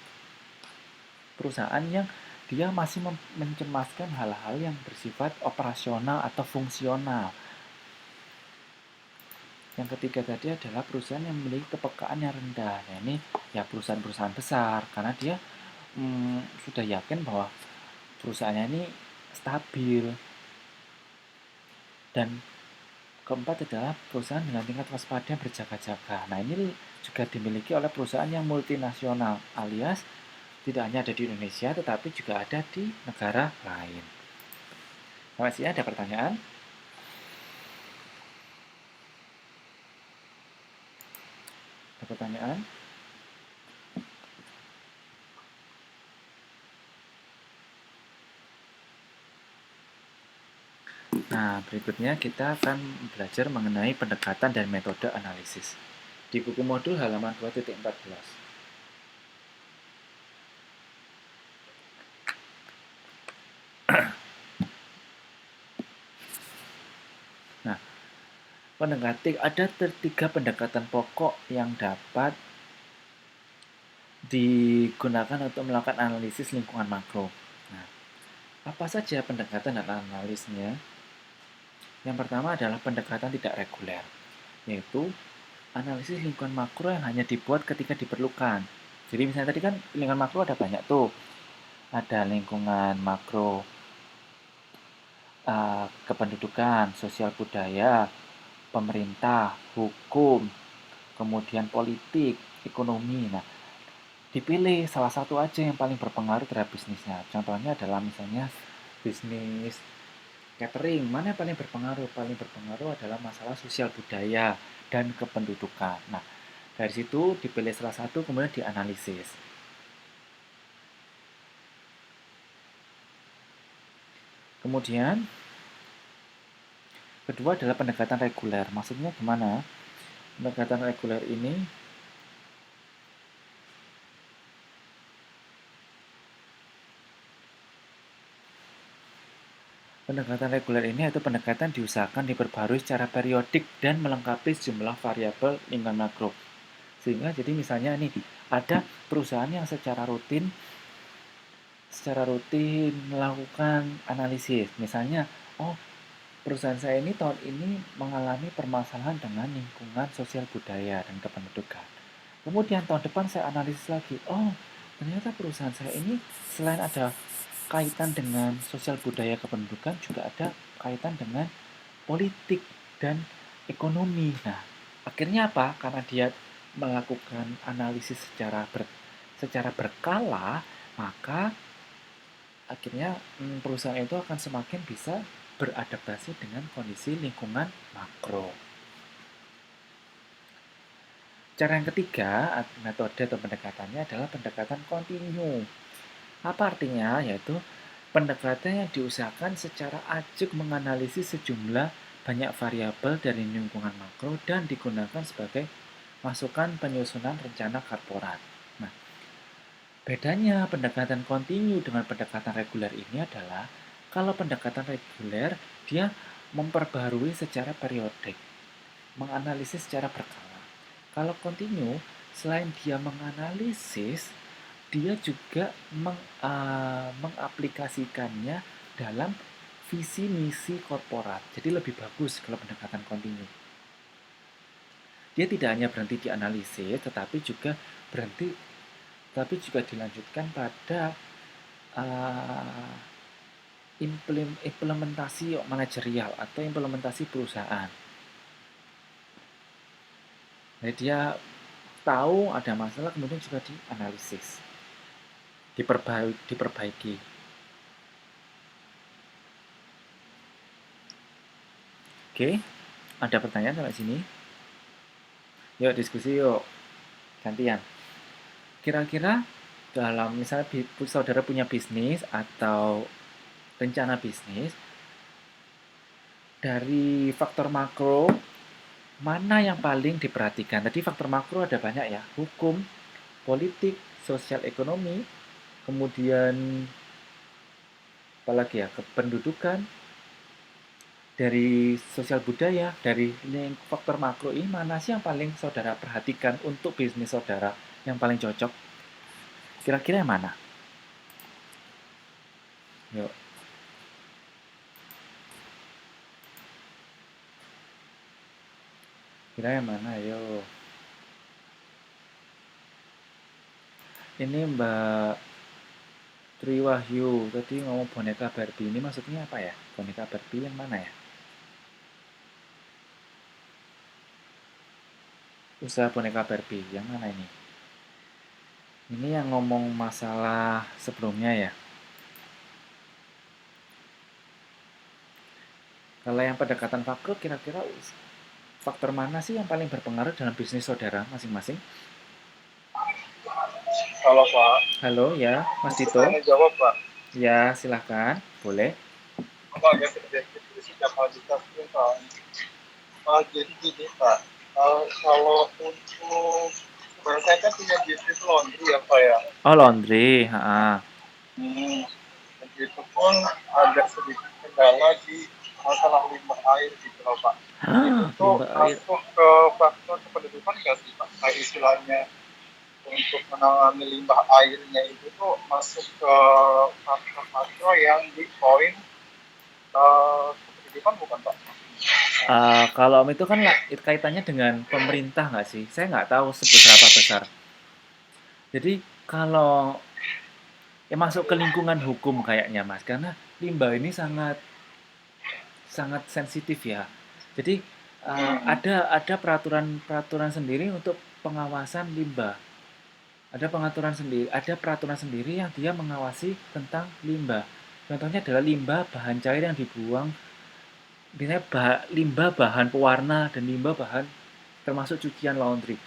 perusahaan yang dia masih mencemaskan hal-hal yang bersifat operasional atau fungsional. Yang ketiga tadi adalah perusahaan yang memiliki kepekaan yang rendah. Nah, ini ya perusahaan-perusahaan besar karena dia sudah yakin bahwa perusahaannya ini stabil. Dan keempat adalah perusahaan dengan tingkat waspada berjaga-jaga. Nah, ini juga dimiliki oleh perusahaan yang multinasional, alias tidak hanya ada di Indonesia, tetapi juga ada di negara lain. Sampai sini ada pertanyaan? Ada pertanyaan? Nah, berikutnya kita akan belajar mengenai pendekatan dan metode analisis. Di buku modul halaman 2.14. Nah, ada 3 pendekatan pokok yang dapat digunakan untuk melakukan analisis lingkungan makro. Nah, apa saja pendekatan dan analisisnya? Yang pertama adalah pendekatan tidak reguler, yaitu analisis lingkungan makro yang hanya dibuat ketika diperlukan. Jadi misalnya tadi kan lingkungan makro ada banyak tuh. Ada lingkungan makro kependudukan, sosial budaya, pemerintah, hukum, kemudian politik, ekonomi. Nah, dipilih salah satu aja yang paling berpengaruh terhadap bisnisnya. Contohnya adalah misalnya bisnis catering, mana yang paling berpengaruh? Paling berpengaruh adalah masalah sosial budaya dan kependudukan. Nah, dari situ dipilih salah satu, kemudian dianalisis. Kemudian, kedua adalah pendekatan reguler. Maksudnya gimana? Pendekatan reguler ini yaitu pendekatan diusahakan diperbarui secara periodik dan melengkapi sejumlah variabel lingkungan makro. Sehingga jadi misalnya nih, ada perusahaan yang secara rutin melakukan analisis. Misalnya, oh, perusahaan saya ini tahun ini mengalami permasalahan dengan lingkungan sosial budaya dan kependudukan. Kemudian tahun depan saya analisis lagi, oh, ternyata perusahaan saya ini selain ada kaitan dengan sosial budaya kependudukan, juga ada kaitan dengan politik dan ekonomi. Nah, akhirnya apa? Karena dia melakukan analisis secara berkala, maka akhirnya perusahaan itu akan semakin bisa beradaptasi dengan kondisi lingkungan makro. Cara yang ketiga, metode atau pendekatannya adalah pendekatan kontinu. Apa artinya? Yaitu pendekatan yang diusahakan secara ajak menganalisis sejumlah banyak variabel dari lingkungan makro dan digunakan sebagai masukan penyusunan rencana korporat. Nah, bedanya pendekatan kontinu dengan pendekatan reguler ini adalah kalau pendekatan reguler dia memperbarui secara periodik, menganalisis secara berkala. Kalau kontinu, selain dia menganalisis, dia juga mengaplikasikannya dalam visi misi korporat. Jadi lebih bagus kalau pendekatan kontinu. Dia tidak hanya berhenti di analisis, tetapi juga dilanjutkan pada implementasi manajerial atau implementasi perusahaan. Jadi dia tahu ada masalah, kemudian juga dianalisis, diperbaiki. Oke, ada pertanyaan sampai sini? Yuk diskusi yuk, gantian. Kira-kira dalam misalnya saudara punya bisnis atau rencana bisnis, dari faktor makro mana yang paling diperhatikan? Tadi faktor makro ada banyak ya, hukum, politik, sosial ekonomi, kemudian apalagi ya, kependudukan, dari sosial budaya, dari faktor makro ini mana sih yang paling saudara perhatikan untuk bisnis saudara yang paling cocok? Kira-kira yang mana? Yuk. Kira yang mana? Yuk. Ini Mbak Triwahyu tadi ngomong boneka Barbie, ini maksudnya apa ya? Boneka Barbie yang mana ya? Usaha boneka Barbie, yang mana ini? Ini yang ngomong masalah sebelumnya ya? Kalau yang pendekatan makro, kira-kira faktor mana sih yang paling berpengaruh dalam bisnis saudara masing-masing? Halo Pak. Halo ya, Mas Dito. Saya jawab Pak. Ya, silahkan, boleh. Pak, agak sedikit kapasitas Pak. Jadi gini Pak, kalau untuk saya kan punya bisnis laundry ya Pak ya. Oh, laundry, Itu pun ada sedikit kendala di masalah limbah air gitu loh Pak. Itu masuk ke faktor kependudukan nggak sih Pak? Kayak istilahnya untuk menangani limbah airnya itu tuh masuk ke faktor-faktor yang di poin kependudukan bukan Pak? Kalau itu kan kaitannya dengan pemerintah nggak sih? Saya nggak tahu seberapa besar. Jadi kalau masuk ke lingkungan hukum kayaknya Mas, karena limbah ini sangat sensitif ya. Jadi ada peraturan sendiri untuk pengawasan limbah. Ada pengaturan sendiri, ada peraturan sendiri yang dia mengawasi tentang limbah. Contohnya adalah limbah bahan cair yang dibuang, misalnya limbah bahan pewarna dan limbah bahan termasuk cucian laundry.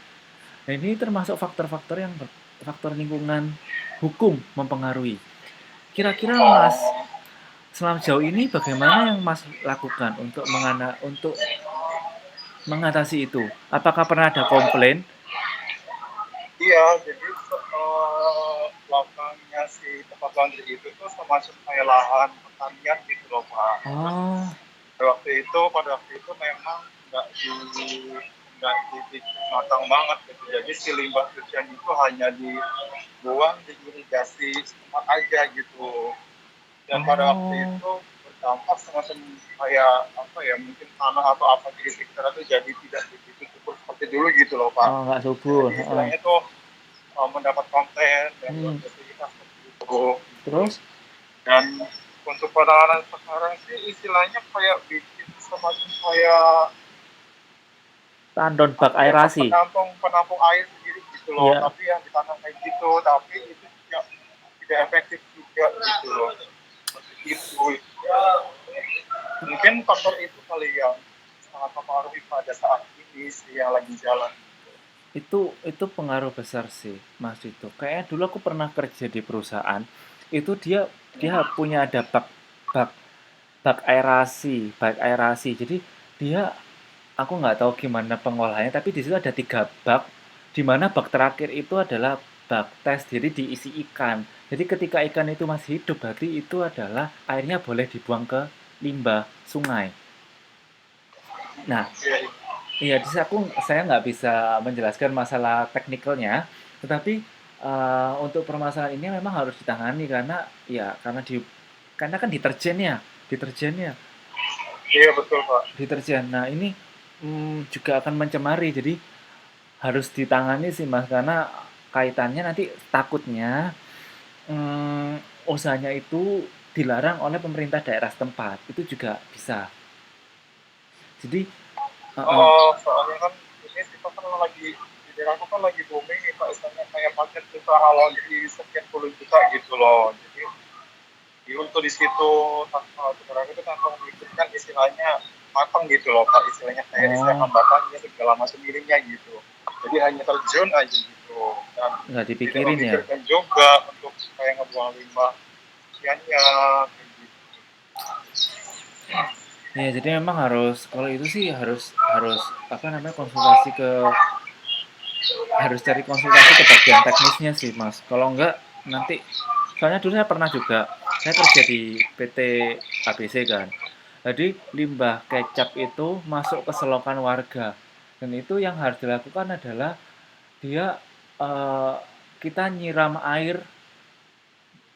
Nah, ini termasuk faktor-faktor yang faktor lingkungan hukum mempengaruhi. Kira-kira Mas, selama jauh ini bagaimana yang Mas lakukan untuk mengatasi itu? Apakah pernah ada komplain? Iya, jadi belakangnya si tempat laundry itu tuh semacam kayak lahan pertanian gitu loh Pak. Oh. Pada waktu itu memang nggak dibikin matang banget gitu. Jadi si limbah cucian itu hanya dibuang di irigasi setempat aja gitu. Dan pada waktu itu berdampak semacam kayak apa ya, mungkin tanah atau apa di sekitar itu jadi tidak begitu subur seperti dulu gitu loh Pak. Oh, nggak subur. Jadi istilahnya tuh mendapat konten dan beraktivitas seperti itu. Terus? Dan untuk penanganan sekarang sih istilahnya kayak bikin semacam kayak tandon bak aerasi. Penampung air sendiri gitu loh. Yeah. Tapi yang ditanam kayak gitu, tapi itu juga tidak efektif juga gitu loh. Itu mungkin faktor itu kali yang sangat mempengaruhi pada saat ini sih yang lagi jalan. Itu pengaruh besar sih Mas itu. Kayaknya dulu aku pernah kerja di perusahaan itu dia punya ada bak aerasi. Jadi dia aku nggak tahu gimana pengolahannya, tapi di situ ada 3 bak, di mana bak terakhir itu adalah bak tes, jadi diisi ikan. Jadi ketika ikan itu masih hidup, berarti itu adalah airnya boleh dibuang ke limbah sungai. Nah, iya, saya nggak bisa menjelaskan masalah teknikalnya, tetapi untuk permasalahan ini memang harus ditangani karena kan deterjennya. Iya betul Pak. Deterjen. Nah ini juga akan mencemari, jadi harus ditangani sih Mas, karena kaitannya nanti takutnya usahanya itu dilarang oleh pemerintah daerah setempat, itu juga bisa. Jadi soalnya kan ini kita kan lagi di daerahku kan lagi booming nih Pak, istilahnya kayak paket usaha laundry sekian puluh juta gitu loh. Jadi untuk di situ sebenarnya itu tanpa memikirkan istilahnya matang gitu loh Pak, istilahnya kayak istilah hambatannya segala macam miringnya gitu. Jadi hanya terjun aja gitu, dan nggak dipikirin ya. Memikirkan juga untuk kayak ngebuang limbah cuciannya kayak gitu. Ya, jadi memang kalau itu sih harus cari konsultasi ke bagian teknisnya sih Mas. Kalau enggak nanti, soalnya dulu saya pernah juga, saya kerja di PT ABC kan. Jadi limbah kecap itu masuk ke selokan warga, dan itu yang harus dilakukan adalah kita nyiram air,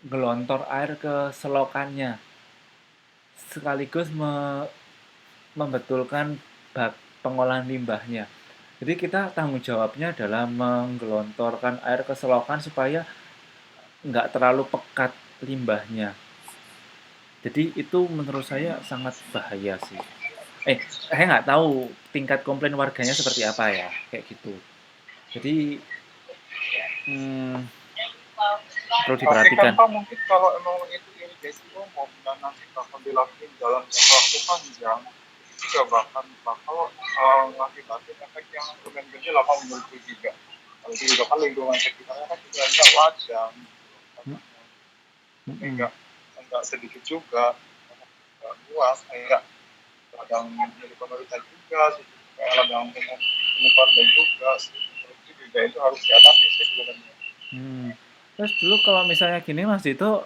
gelontor air ke selokannya, sekaligus membetulkan bak pengolahan limbahnya. Jadi kita tanggung jawabnya adalah menggelontorkan air ke selokan supaya nggak terlalu pekat limbahnya. Jadi itu menurut saya sangat bahaya sih. Saya nggak tahu tingkat komplain warganya seperti apa ya, kayak gitu. Jadi perlu diperhatikan. Tapi kan Pak, mungkin kalau emang itu irigasi umum dan nanti bakal dilakukan dalam jangka waktu panjang, itu juga bakal mengakibatkan efek yang lumayan gede lah Pak menurutku juga. Kalau juga kan lingkungan sekitarnya kan juga nggak wajar, nggak sedikit juga, nggak luas kayak ladang dari pemerintah juga, kayak ladang keluarga juga, itu harus diatasi sih sebenarnya. Terus dulu kalau misalnya gini Mas, itu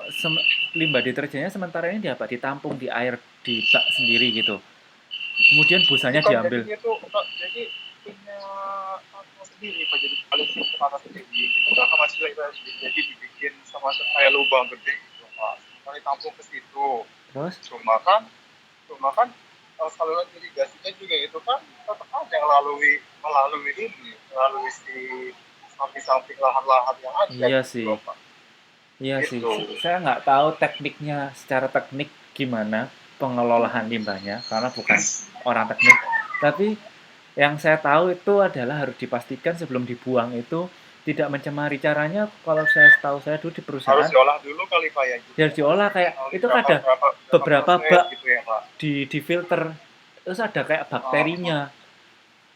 limbah deterjennya sementara ini ditampung di air di bak sendiri gitu. Kemudian busanya diambil. Jadi punya sendiri Pak, jadi paling kemana sendiri gitu. Karena masih jadi dibikin sama kayak lubang gede gitu Pak. Kali tampung ke situ. Terus? Cuma kan saluran irigasinya juga itu kan tetap aja melalui si samping-samping lahan-lahan yang ada. Iya sih. Iya gitu sih. Saya nggak tahu tekniknya, secara teknik gimana pengelolaan limbahnya, karena bukan orang teknik. Tapi yang saya tahu itu adalah harus dipastikan sebelum dibuang itu tidak mencemari. Caranya kalau saya tahu saya dulu di perusahaan harus diolah dulu kali Pak ya. harus diolah kayak itu ada beberapa bak gitu ya Pak. di filter terus ada kayak bakterinya.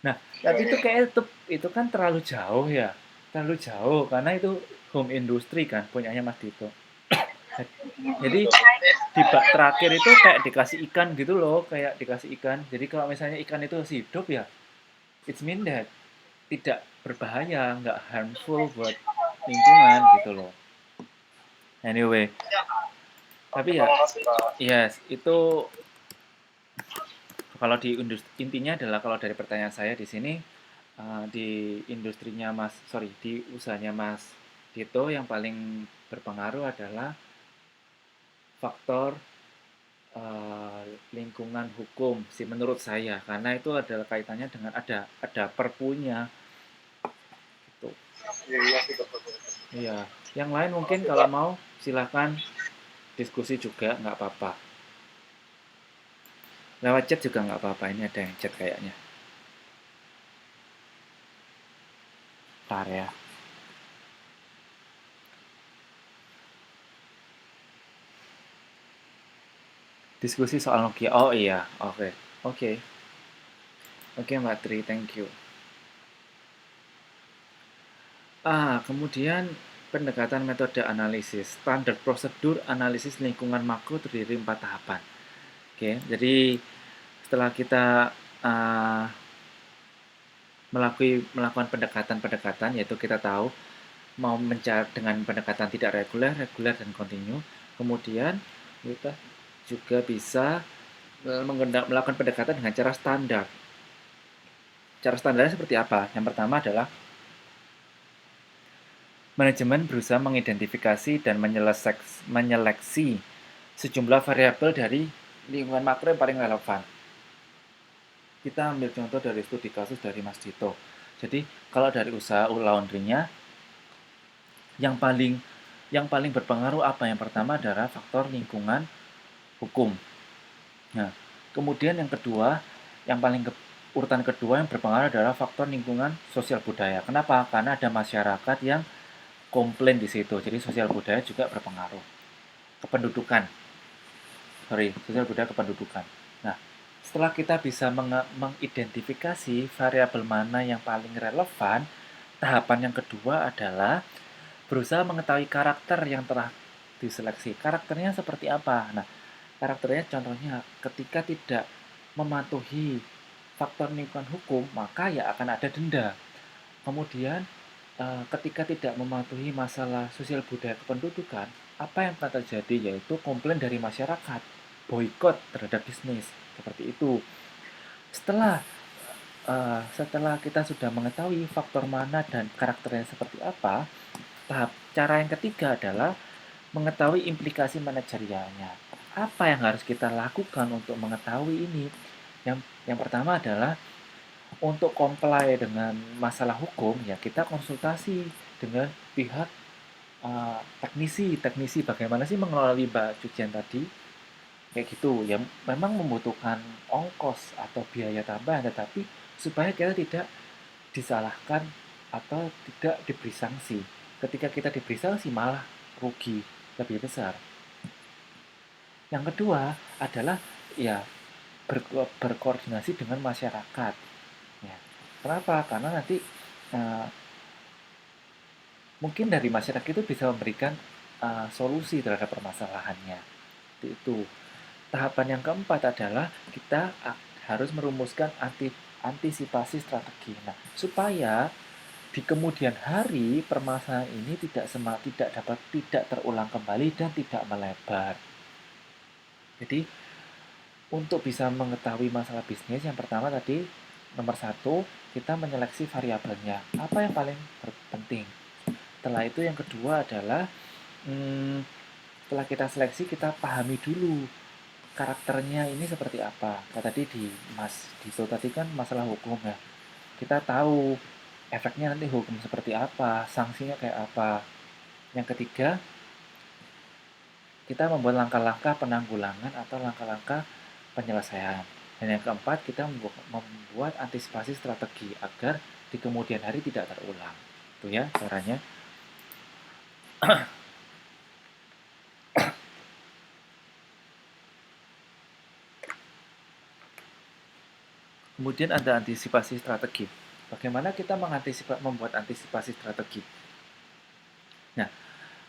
Nah, tapi itu kayak itu kan terlalu jauh ya. Terlalu jauh karena itu home industry kan punyanya Mas Dito. Jadi di bak terakhir itu kayak dikasih ikan gitu loh, kayak dikasih ikan. Jadi kalau misalnya ikan itu hidup ya, it's mean that tidak berbahaya, nggak harmful buat lingkungan gitu loh. Anyway, tapi ya, yes, itu kalau di industri, intinya adalah kalau dari pertanyaan saya di sini di industrinya di usahanya Mas Dito yang paling berpengaruh adalah faktor lingkungan hukum sih menurut saya karena itu adalah kaitannya dengan ada perpunya gitu. Iya sih betul. Iya, yang lain mungkin kalau mau silahkan diskusi juga nggak apa-apa. Lewat chat juga nggak apa-apa. Ini ada yang chat kayaknya. Bentar ya. Diskusi soal Nokia. Oh iya, oke. Oke, Mbak Tri, thank you. Kemudian pendekatan metode analisis. Standar prosedur analisis lingkungan makro terdiri 4 tahapan. Oke, jadi setelah kita melakukan pendekatan-pendekatan, yaitu kita tahu mau mencari dengan pendekatan tidak reguler, dan kontinu. Kemudian kita juga bisa melakukan pendekatan dengan cara standar. Cara standarnya seperti apa? Yang pertama adalah manajemen berusaha mengidentifikasi dan menyeleksi sejumlah variabel dari lingkungan makro yang paling relevan. Kita ambil contoh dari studi kasus dari Mas Dito. Jadi, kalau dari usaha laundry-nya, yang paling berpengaruh apa? Yang pertama adalah faktor lingkungan hukum. Nah, kemudian yang kedua, urutan kedua yang berpengaruh adalah faktor lingkungan sosial budaya. Kenapa? Karena ada masyarakat yang komplain di situ. Jadi sosial budaya juga berpengaruh. Sosial budaya kependudukan. Nah, setelah kita bisa mengidentifikasi variabel mana yang paling relevan, tahapan yang kedua adalah berusaha mengetahui karakter yang telah diseleksi. Karakternya seperti apa? Nah, karakternya contohnya ketika tidak mematuhi faktor lingkungan hukum, maka ya akan ada denda. Kemudian ketika tidak mematuhi masalah sosial budaya kependudukan, apa yang akan terjadi yaitu komplain dari masyarakat, boikot terhadap bisnis, seperti itu. Setelah kita sudah mengetahui faktor mana dan karakternya seperti apa, cara yang ketiga adalah mengetahui implikasi manajerialnya. Apa yang harus kita lakukan untuk mengetahui ini? Yang pertama adalah untuk comply dengan masalah hukum, ya kita konsultasi dengan pihak teknisi bagaimana sih mengelola limbah cucian tadi, kayak gitu. Ya memang membutuhkan ongkos atau biaya tambahan, tetapi supaya kita tidak disalahkan atau tidak diberi sanksi. Ketika kita diberi sanksi malah rugi lebih besar. Yang kedua adalah ya berkoordinasi dengan masyarakat. Ya. Kenapa? Karena nanti mungkin dari masyarakat itu bisa memberikan solusi terhadap permasalahannya. Itu. Tahapan yang keempat adalah kita harus merumuskan antisipasi strategi. Nah, supaya di kemudian hari permasalahan ini tidak terulang kembali dan tidak melebar. Jadi untuk bisa mengetahui masalah bisnis, yang pertama tadi nomor 1 kita menyeleksi variabelnya. Apa yang paling penting? Setelah itu yang kedua adalah setelah kita seleksi kita pahami dulu karakternya ini seperti apa. Tadi di Mas Dito tadi kan masalah hukum ya. Kita tahu efeknya nanti hukum seperti apa, sanksinya kayak apa. Yang ketiga, kita membuat langkah-langkah penanggulangan atau langkah-langkah penyelesaian. Dan yang keempat, kita membuat antisipasi strategi agar di kemudian hari tidak terulang. Itu ya caranya. Kemudian ada antisipasi strategi. Bagaimana kita membuat antisipasi strategi? Nah,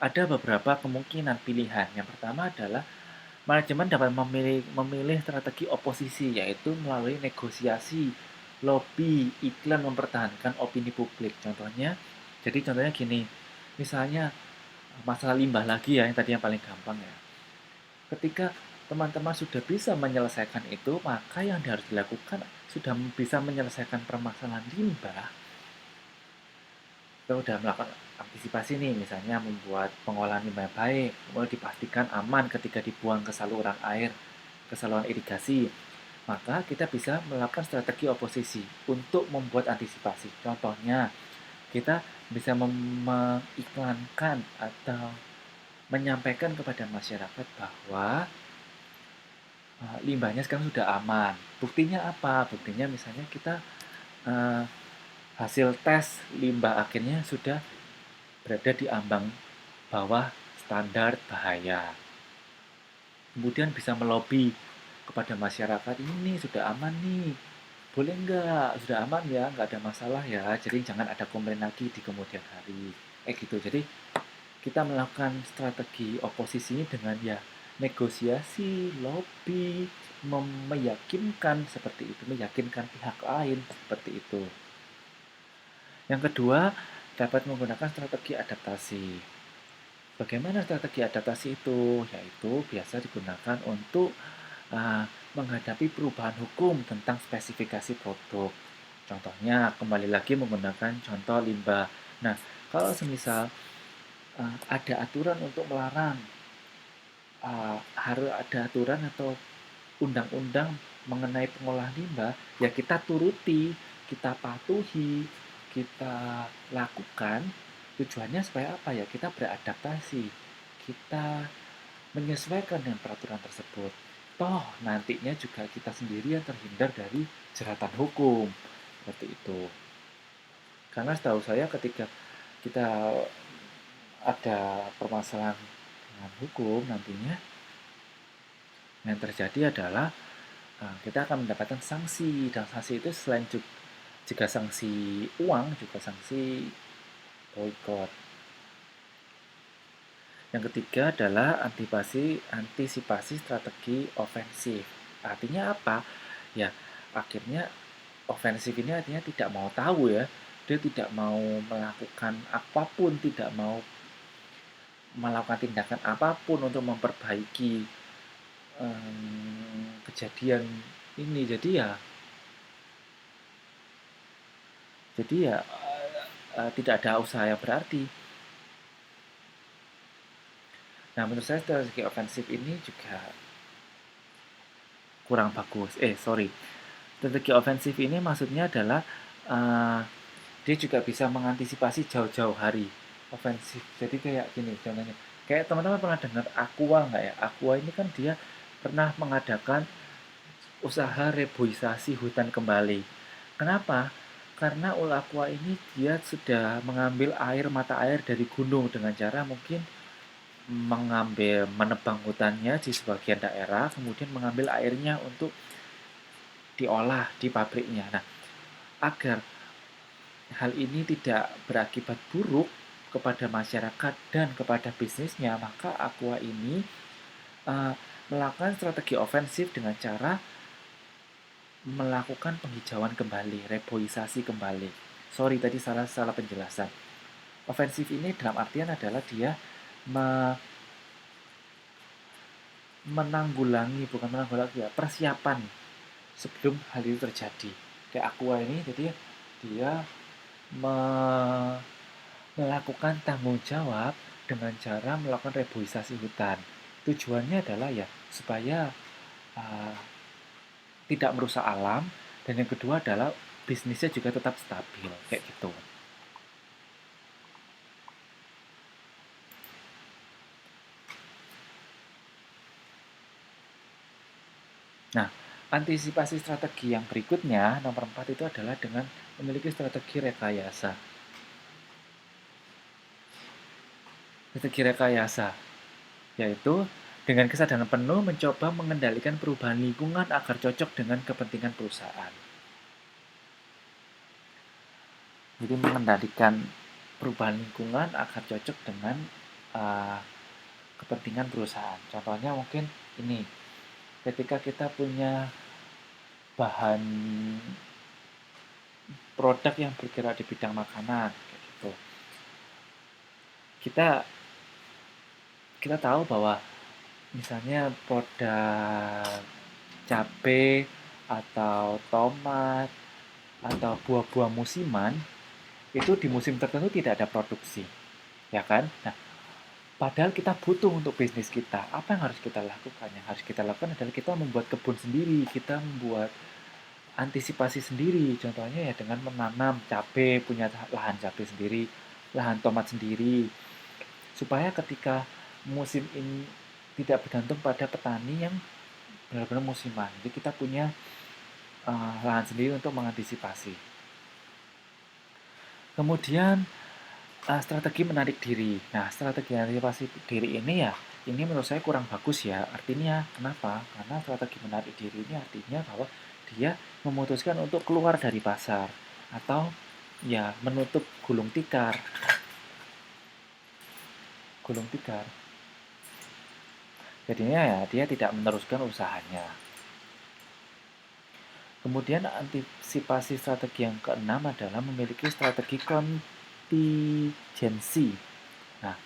ada beberapa kemungkinan pilihan. Yang pertama adalah manajemen dapat memilih strategi oposisi, yaitu melalui negosiasi, lobby, iklan mempertahankan opini publik. Contohnya gini, misalnya masalah limbah lagi ya, yang tadi yang paling gampang ya. Ketika teman-teman sudah bisa menyelesaikan itu, maka yang harus dilakukan sudah bisa menyelesaikan permasalahan limbah. Kita sudah melakukan antisipasi nih, misalnya membuat pengolahan limbah baik, kemudian dipastikan aman ketika dibuang ke saluran air, ke saluran irigasi. Maka kita bisa melakukan strategi oposisi untuk membuat antisipasi. Contohnya, kita bisa mengiklankan atau menyampaikan kepada masyarakat bahwa limbahnya sekarang sudah aman. Buktinya apa? Buktinya misalnya kita hasil tes limbah akhirnya sudah berada di ambang bawah standar bahaya. Kemudian bisa melobi kepada masyarakat, ini sudah aman nih, boleh nggak? Sudah aman ya, nggak ada masalah ya, jadi jangan ada komplain lagi di kemudian hari. Gitu. Jadi kita melakukan strategi oposisi ini dengan ya negosiasi, lobby, meyakinkan seperti itu, meyakinkan pihak lain seperti itu. Yang kedua, dapat menggunakan strategi adaptasi. Bagaimana strategi adaptasi itu? Yaitu biasa digunakan untuk menghadapi perubahan hukum tentang spesifikasi produk. Contohnya, kembali lagi menggunakan contoh limbah. Nah, kalau semisal ada aturan untuk melarang, harus ada aturan atau undang-undang mengenai pengolahan limbah, ya kita turuti, kita patuhi, kita lakukan. Tujuannya supaya apa ya? Kita beradaptasi, kita menyesuaikan dengan peraturan tersebut. Toh nantinya juga kita sendiri yang terhindar dari jeratan hukum seperti itu. Karena setahu saya ketika kita ada permasalahan dengan hukum nantinya, yang terjadi adalah kita akan mendapatkan sanksi, dan sanksi itu selain juga sanksi uang, juga sanksi boykot. Yang ketiga adalah antisipasi strategi ofensif. Artinya apa? Ya, akhirnya ofensif ini artinya tidak mau tahu ya. Dia tidak mau melakukan apapun, tidak mau melakukan tindakan apapun untuk memperbaiki kejadian ini. Jadi ya tidak ada usaha yang berarti. Nah, menurut saya strategi ofensif ini juga kurang bagus. Strategi ofensif ini maksudnya adalah dia juga bisa mengantisipasi jauh-jauh hari. Ofensif. Jadi kayak gini contohnya. Kayak teman-teman pernah dengar Aqua nggak ya? Aqua ini kan dia pernah mengadakan usaha reboisasi hutan kembali. Kenapa? Karena Aqua ini dia sudah mengambil mata air dari gunung dengan cara mungkin menebang hutannya di sebagian daerah, kemudian mengambil airnya untuk diolah di pabriknya. Nah, agar hal ini tidak berakibat buruk kepada masyarakat dan kepada bisnisnya, maka Aqua ini melakukan strategi ofensif dengan cara melakukan penghijauan kembali, reboisasi kembali. Sorry, tadi salah penjelasan. Ofensif ini dalam artian adalah dia persiapan sebelum hal itu terjadi. Kayak Aqua ini, jadi dia melakukan tanggung jawab dengan cara melakukan reboisasi hutan. Tujuannya adalah ya supaya tidak merusak alam, dan yang kedua adalah bisnisnya juga tetap stabil kayak gitu. Nah, antisipasi strategi yang berikutnya, nomor 4 itu adalah dengan memiliki strategi rekayasa. Strategi rekayasa, yaitu dengan kesadaran penuh mencoba mengendalikan perubahan lingkungan agar cocok dengan kepentingan perusahaan. Jadi mengendalikan perubahan lingkungan agar cocok dengan kepentingan perusahaan. Contohnya mungkin ini, ketika kita punya bahan produk yang bergerak di bidang makanan, kayak gitu. Kita tahu bahwa misalnya produk cabai atau tomat atau buah-buah musiman itu di musim tertentu tidak ada produksi, ya kan? Nah, padahal kita butuh untuk bisnis kita. Apa yang harus kita lakukan? Yang harus kita lakukan adalah kita membuat kebun sendiri, kita membuat antisipasi sendiri. Contohnya ya dengan menanam cabai, punya lahan cabai sendiri, lahan tomat sendiri. Supaya ketika musim ini tidak bergantung pada petani yang benar-benar musiman. Jadi kita punya lahan sendiri untuk mengantisipasi. Kemudian strategi menarik diri. Nah, strategi antisipasi diri ini ya, ini menurut saya kurang bagus ya. Artinya kenapa? Karena strategi menarik diri ini artinya bahwa dia memutuskan untuk keluar dari pasar atau ya menutup gulung tikar. Gulung tikar. Jadinya ya dia tidak meneruskan usahanya. Kemudian antisipasi strategi yang keenam adalah memiliki strategi kontingensi. Nah,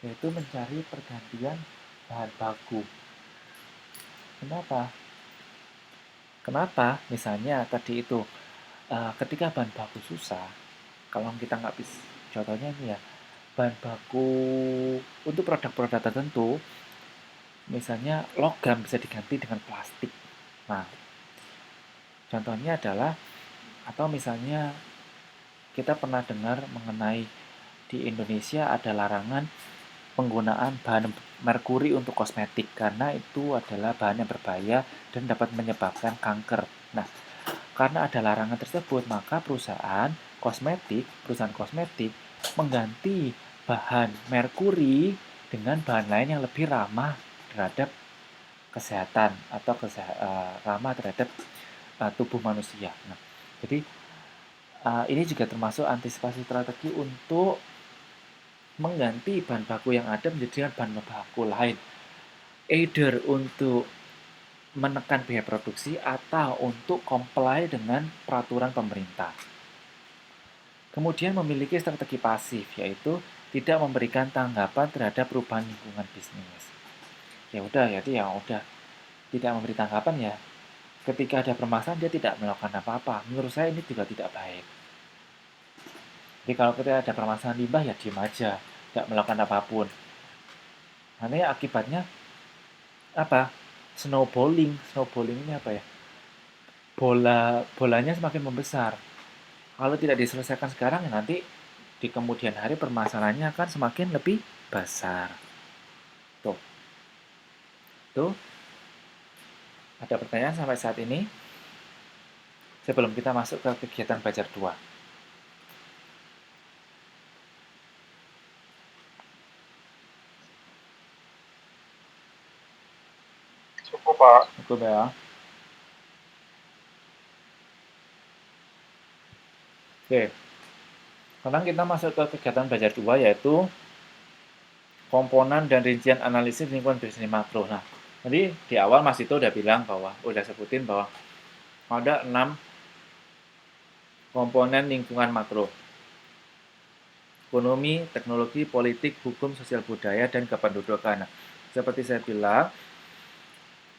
yaitu mencari pergantian bahan baku. Kenapa? Misalnya tadi itu, ketika bahan baku susah, kalau kita nggak bisa, contohnya ini ya, bahan baku untuk produk-produk tertentu, misalnya logam bisa diganti dengan plastik. Nah, contohnya adalah, atau misalnya kita pernah dengar mengenai di Indonesia ada larangan penggunaan bahan merkuri untuk kosmetik karena itu adalah bahan yang berbahaya dan dapat menyebabkan kanker. Nah, karena ada larangan tersebut, maka perusahaan kosmetik mengganti bahan merkuri dengan bahan lain yang lebih ramah terhadap kesehatan atau ramah terhadap tubuh manusia. Nah, jadi ini juga termasuk antisipasi strategi untuk mengganti bahan baku yang ada menjadi bahan baku lain. Either untuk menekan biaya produksi atau untuk comply dengan peraturan pemerintah. Kemudian memiliki strategi pasif, yaitu tidak memberikan tanggapan terhadap perubahan lingkungan bisnis. Ya udah, jadi ya udah tidak memberi tanggapan ya. Ketika ada permasalahan dia tidak melakukan apa-apa. Menurut saya ini juga tidak baik. Jadi kalau kita ada permasalahan limbah ya diam aja, tidak melakukan apapun. Nanti akibatnya apa? Snowballing ini apa ya? Bolanya semakin membesar. Kalau tidak diselesaikan sekarang ya nanti di kemudian hari permasalahannya akan semakin lebih besar. Tuh. Ada pertanyaan sampai saat ini? Sebelum kita masuk ke kegiatan belajar 2. Cukup, Pak. Cukup ya. Oke. Sekarang kita masuk ke kegiatan belajar 2 yaitu komponen dan rincian analisis lingkungan bisnis makro. Nah, tadi di awal Mas itu udah bilang bahwa, udah sebutin bahwa ada 6 komponen lingkungan makro. Ekonomi, teknologi, politik, hukum, sosial budaya, dan kependudukan. Nah, seperti saya bilang,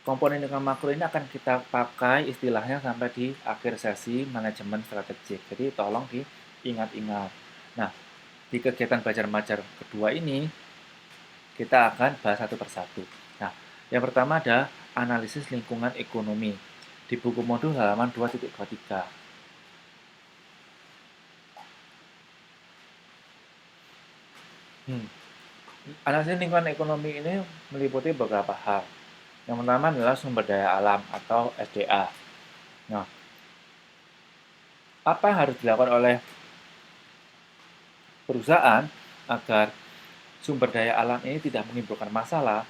komponen lingkungan makro ini akan kita pakai istilahnya sampai di akhir sesi manajemen strategik. Jadi tolong diingat-ingat. Nah, di kegiatan belajar-mengajar kedua ini, kita akan bahas satu persatu. Nah, yang pertama ada analisis lingkungan ekonomi di buku modul halaman 2.23. Analisis lingkungan ekonomi ini meliputi beberapa hal. Yang pertama adalah sumber daya alam atau SDA. Nah, apa yang harus dilakukan oleh perusahaan agar sumber daya alam ini tidak menimbulkan masalah,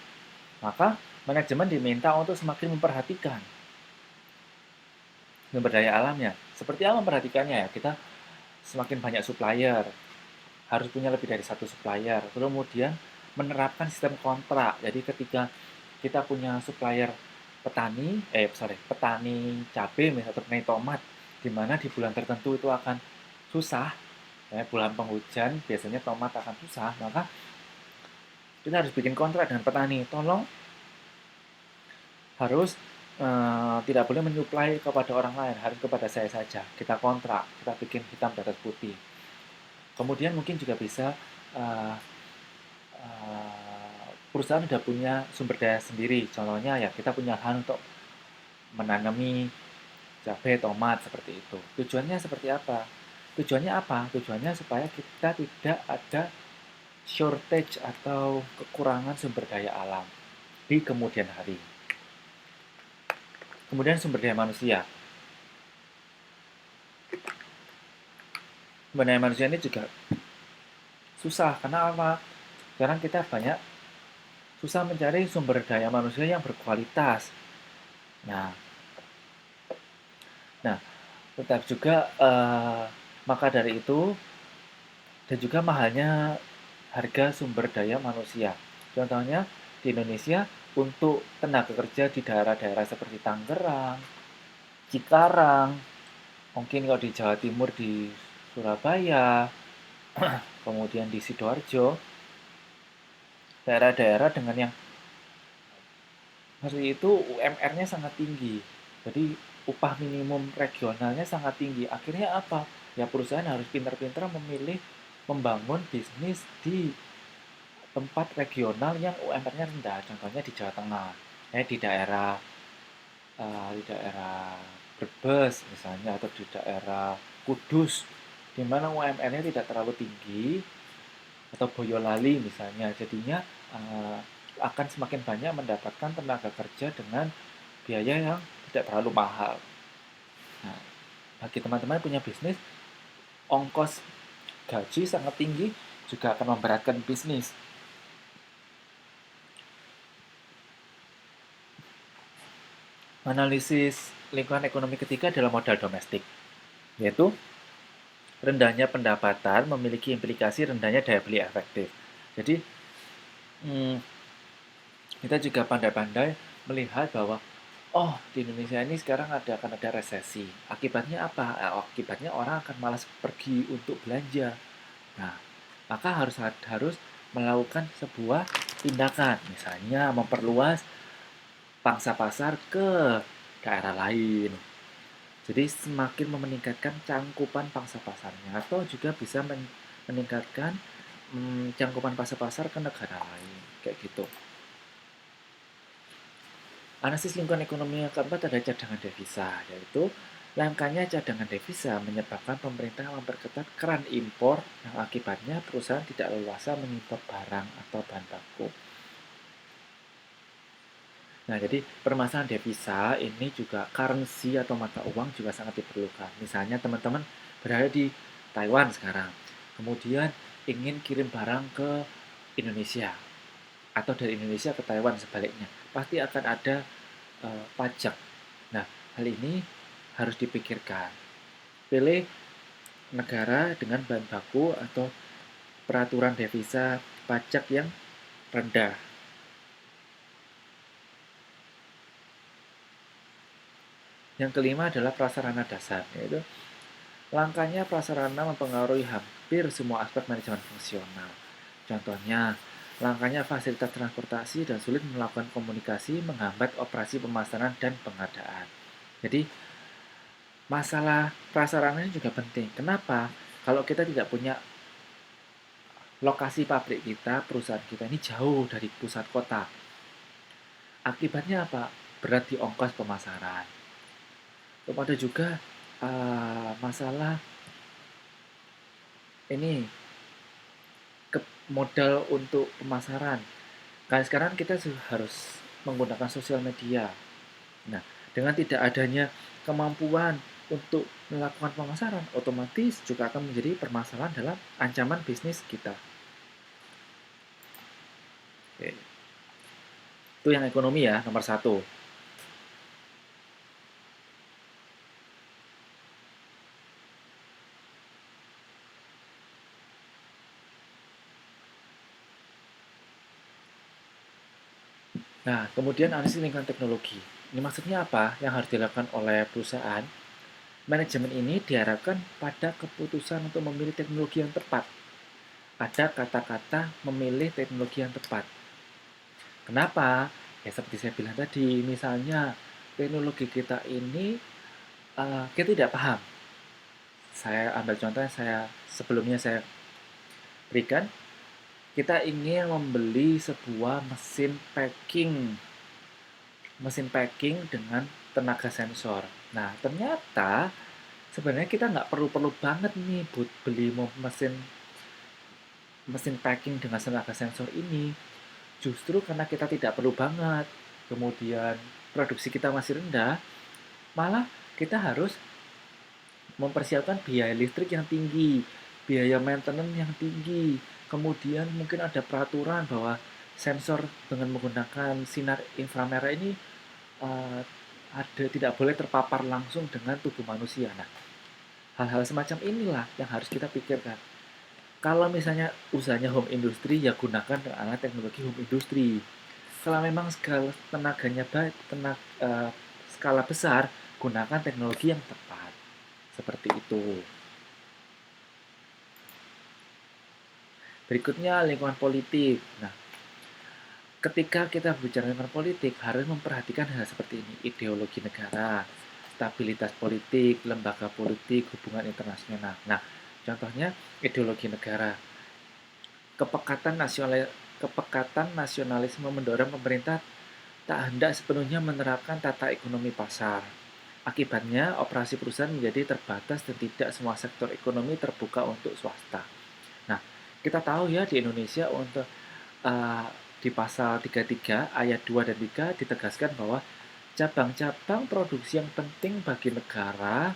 maka manajemen diminta untuk semakin memperhatikan sumber daya alamnya. Seperti apa memperhatikannya ya? Kita semakin banyak supplier, harus punya lebih dari satu supplier. Kemudian menerapkan sistem kontrak. Jadi ketika kita punya supplier petani cabai misalnya atau petani tomat, di mana di bulan tertentu itu akan susah, ya, bulan penghujan biasanya tomat akan susah, maka kita harus bikin kontrak dengan petani, tolong harus tidak boleh menyuplai kepada orang lain, harus kepada saya saja. Kita kontrak, kita bikin hitam di atas putih. Kemudian mungkin juga bisa perusahaan sudah punya sumber daya sendiri. Contohnya ya kita punya lahan untuk menanami cabai, tomat seperti itu. Tujuannya seperti apa? Tujuannya apa? Tujuannya supaya kita tidak ada shortage atau kekurangan sumber daya alam di kemudian hari. Kemudian sumber daya manusia. Sumber daya manusia ini juga susah. Karena apa? Sekarang kita banyak susah mencari sumber daya manusia yang berkualitas. Nah, tetap juga maka dari itu dan juga mahalnya harga sumber daya manusia. Contohnya di Indonesia untuk tenaga kerja di daerah-daerah seperti Tangerang, Cikarang, mungkin kalau di Jawa Timur di Surabaya, kemudian di Sidoarjo, daerah-daerah dengan yang seperti itu UMR-nya sangat tinggi. Jadi upah minimum regionalnya sangat tinggi. Akhirnya apa? Ya perusahaan harus pintar-pintar membangun bisnis di tempat regional yang UMR-nya rendah. Contohnya di Jawa Tengah, di daerah Brebes misalnya, atau di daerah Kudus, di mana UMR-nya tidak terlalu tinggi, atau Boyolali misalnya. Jadinya akan semakin banyak mendapatkan tenaga kerja dengan biaya yang tidak terlalu mahal. Nah, bagi teman-teman punya bisnis, ongkos gaji sangat tinggi juga akan memberatkan bisnis. Analisis lingkungan ekonomi ketiga adalah modal domestik, yaitu rendahnya pendapatan memiliki implikasi rendahnya daya beli efektif. Jadi, kita juga pandai-pandai melihat bahwa di Indonesia ini sekarang akan ada resesi. Akibatnya apa? Akibatnya orang akan malas pergi untuk belanja. Nah, maka harus melakukan sebuah tindakan, misalnya memperluas pangsa pasar ke daerah lain. Jadi semakin meningkatkan cangkupan pangsa pasarnya, atau juga bisa meningkatkan cangkupan pangsa pasar ke negara lain, kayak gitu. Analisis lingkungan ekonomi yang keempat ada cadangan devisa, yaitu langkanya cadangan devisa menyebabkan pemerintah memperketat keran impor yang akibatnya perusahaan tidak leluasa mengimpor barang atau bahan baku. Nah, jadi permasalahan devisa ini juga currency atau mata uang juga sangat diperlukan. Misalnya teman-teman berada di Taiwan sekarang, kemudian ingin kirim barang ke Indonesia, atau dari Indonesia ke Taiwan sebaliknya, pasti akan ada pajak. Nah, hal ini harus dipikirkan. Pilih negara dengan bahan baku atau peraturan devisa pajak yang rendah. Yang kelima adalah prasarana dasar, yaitu langkahnya prasarana mempengaruhi hampir semua aspek manajemen fungsional. Contohnya, langkahnya fasilitas transportasi dan sulit melakukan komunikasi menghambat operasi pemasaran dan pengadaan. Jadi, masalah prasarana ini juga penting. Kenapa? Kalau kita tidak punya lokasi pabrik kita, perusahaan kita ini jauh dari pusat kota. Akibatnya apa? Berat di ongkos pemasaran. Kemudian juga masalah ini modal untuk pemasaran. Karena sekarang kita harus menggunakan sosial media. Nah, dengan tidak adanya kemampuan untuk melakukan pemasaran, otomatis juga akan menjadi permasalahan dalam ancaman bisnis kita. Oke. Itu yang ekonomi ya, nomor 1. Nah, kemudian analisis lingkungan teknologi. Ini maksudnya apa? Yang harus dilakukan oleh perusahaan. Manajemen ini diarahkan pada keputusan untuk memilih teknologi yang tepat. Ada kata-kata memilih teknologi yang tepat. Kenapa? Ya seperti saya bilang tadi, misalnya teknologi kita ini kita tidak paham. Saya ambil contohnya, sebelumnya saya berikan, kita ingin membeli sebuah mesin packing dengan tenaga sensor. Nah, ternyata sebenarnya kita nggak perlu-perlu banget nih buat beli mesin packing dengan tenaga sensor ini. Justru karena kita tidak perlu banget, kemudian produksi kita masih rendah, malah kita harus mempersiapkan biaya listrik yang tinggi, biaya maintenance yang tinggi, kemudian mungkin ada peraturan bahwa sensor dengan menggunakan sinar inframerah ini tidak boleh terpapar langsung dengan tubuh manusia. Nah, hal-hal semacam inilah yang harus kita pikirkan. Kalau misalnya usahanya home industry, ya gunakan alat teknologi home industry. Kalau memang skala besar, gunakan teknologi yang tepat. Seperti itu. Berikutnya lingkungan politik. Nah, ketika kita bicara lingkungan politik, harus memperhatikan hal seperti ini. Ideologi negara, stabilitas politik, lembaga politik, hubungan internasional. Nah, contohnya ideologi negara. Kepekatan nasionalisme mendorong pemerintah tak hendak sepenuhnya menerapkan tata ekonomi pasar. Akibatnya, operasi perusahaan menjadi terbatas dan tidak semua sektor ekonomi terbuka untuk swasta. Nah, kita tahu ya di Indonesia untuk di pasal 33 ayat 2 dan 3 ditegaskan bahwa cabang-cabang produksi yang penting bagi negara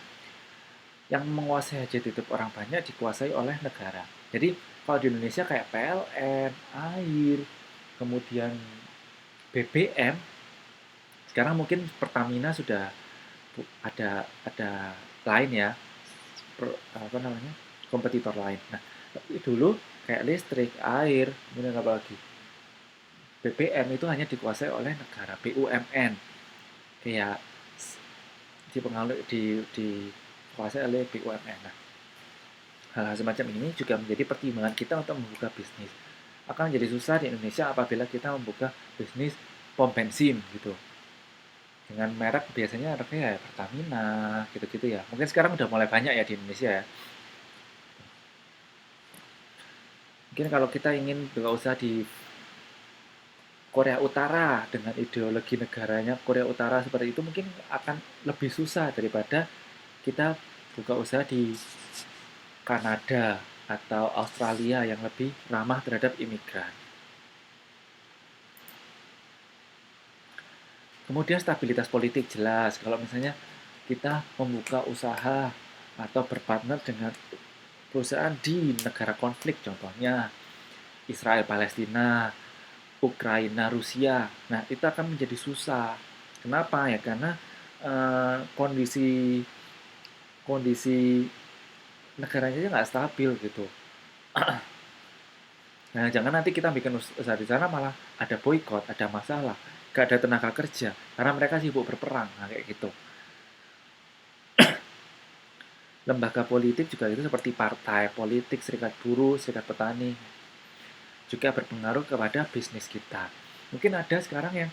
yang menguasai hajat hidup orang banyak dikuasai oleh negara. Jadi kalau di Indonesia kayak PLN, air, kemudian BBM, sekarang mungkin Pertamina sudah ada lain ya, kompetitor lain. Nah, dulu kayak listrik, air, kemudian apa lagi? BBM itu hanya dikuasai oleh negara, BUMN. Kayak dikuasai oleh BUMN. Nah, hal-hal semacam ini juga menjadi pertimbangan kita untuk membuka bisnis. Akan menjadi susah di Indonesia apabila kita membuka bisnis pom bensin gitu. Dengan merek biasanya mereknya ya Pertamina, gitu-gitu ya. Mungkin sekarang udah mulai banyak ya di Indonesia ya. Mungkin kalau kita ingin buka usaha di Korea Utara dengan ideologi negaranya Korea Utara seperti itu mungkin akan lebih susah daripada kita buka usaha di Kanada atau Australia yang lebih ramah terhadap imigran. Kemudian stabilitas politik jelas. Kalau misalnya kita membuka usaha atau berpartner dengan perusahaan di negara konflik, contohnya Israel Palestina, Ukraina Rusia. Nah, itu akan menjadi susah. Kenapa ya? Karena kondisi negaranya nggak stabil gitu. Nah, jangan nanti kita bikin usaha di sana malah ada boykot, ada masalah, gak ada tenaga kerja karena mereka sibuk berperang, nah, kayak gitu. Lembaga politik juga itu seperti partai politik, serikat buruh, serikat petani juga berpengaruh kepada bisnis kita. Mungkin ada sekarang yang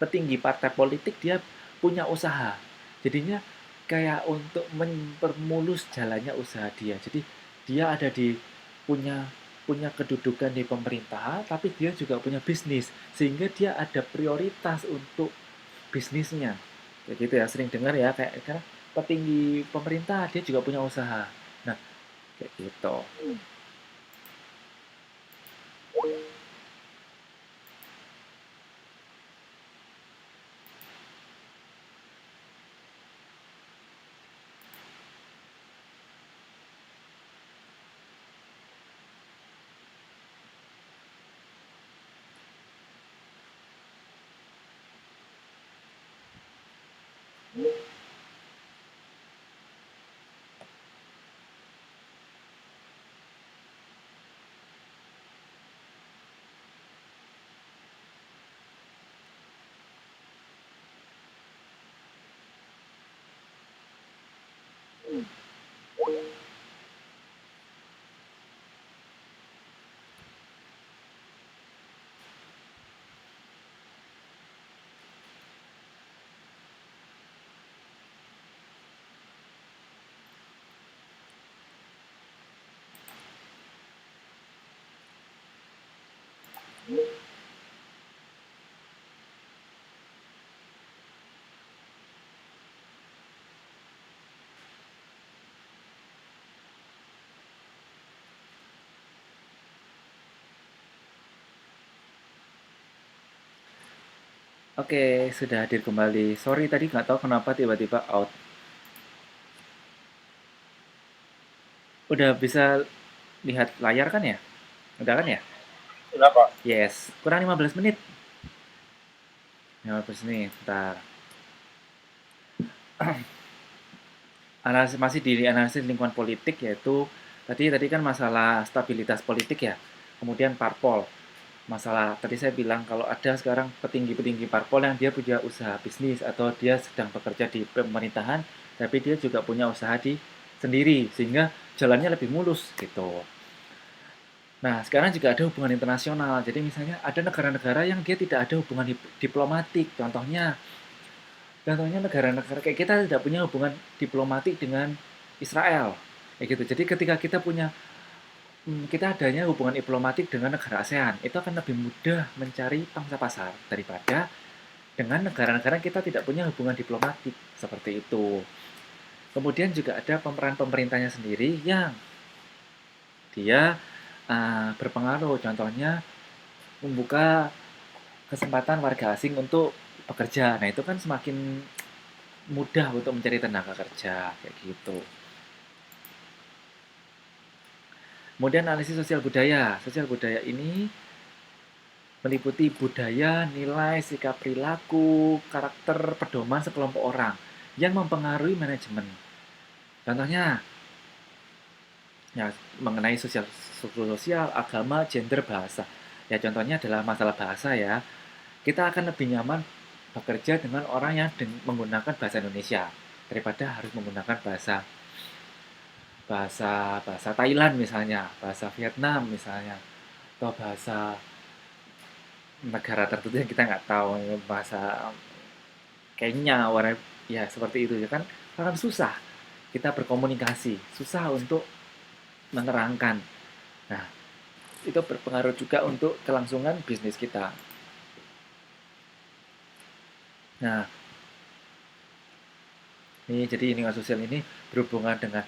petinggi partai politik dia punya usaha, jadinya kayak untuk mempermulus jalannya usaha dia. Jadi dia ada di punya punya kedudukan di pemerintahan, tapi dia juga punya bisnis, sehingga dia ada prioritas untuk bisnisnya. Kayak gitu ya, sering dengar ya, kayak karena petinggi pemerintah dia juga punya usaha. Nah, kayak gitu. Oke, sudah hadir kembali. Sorry tadi nggak tahu kenapa tiba-tiba out. Udah bisa lihat layar kan ya? Udah kan ya? Udah Pak. Yes, kurang 15 menit. 15 menit, bentar. Analisis masih di analisis lingkungan politik, yaitu tadi kan masalah stabilitas politik ya. Kemudian parpol. Masalah tadi saya bilang kalau ada sekarang petinggi-petinggi parpol yang dia punya usaha bisnis atau dia sedang bekerja di pemerintahan, tapi dia juga punya usaha di sendiri sehingga jalannya lebih mulus gitu. Nah, sekarang juga ada hubungan internasional. Jadi misalnya ada negara-negara yang dia tidak ada hubungan diplomatik. Contohnya negara-negara kayak kita tidak punya hubungan diplomatik dengan Israel. Kayak gitu. Jadi ketika kita adanya hubungan diplomatik dengan negara ASEAN, itu akan lebih mudah mencari pangsa pasar daripada dengan negara-negara kita tidak punya hubungan diplomatik seperti itu. Kemudian juga ada pemeran pemerintahnya sendiri yang dia berpengaruh. Contohnya membuka kesempatan warga asing untuk bekerja. Nah, itu kan semakin mudah untuk mencari tenaga kerja kayak gitu. Kemudian analisis sosial budaya. Sosial budaya ini meliputi budaya, nilai, sikap perilaku, karakter, pedoman sekelompok orang yang mempengaruhi manajemen. Contohnya, ya mengenai sosial, agama, gender, bahasa. Ya contohnya adalah masalah bahasa ya. Kita akan lebih nyaman bekerja dengan orang yang menggunakan bahasa Indonesia daripada harus menggunakan bahasa Thailand misalnya, bahasa Vietnam misalnya, atau bahasa negara tertentu yang kita nggak tahu, bahasa Kenya, ya seperti itu ya kan, akan susah kita berkomunikasi, susah untuk menerangkan. Nah, itu berpengaruh juga untuk kelangsungan bisnis kita. Nah, ini jadi lingkungan sosial ini berhubungan dengan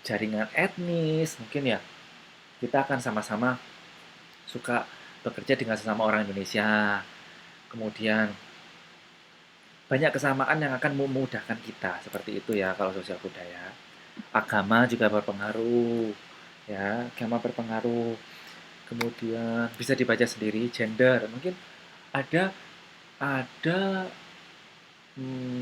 jaringan etnis, mungkin ya. Kita akan sama-sama suka bekerja dengan sesama orang Indonesia. Kemudian banyak kesamaan yang akan memudahkan kita, seperti itu ya kalau sosial budaya. Agama juga berpengaruh, ya, agama berpengaruh. Kemudian bisa dibaca sendiri gender, mungkin ada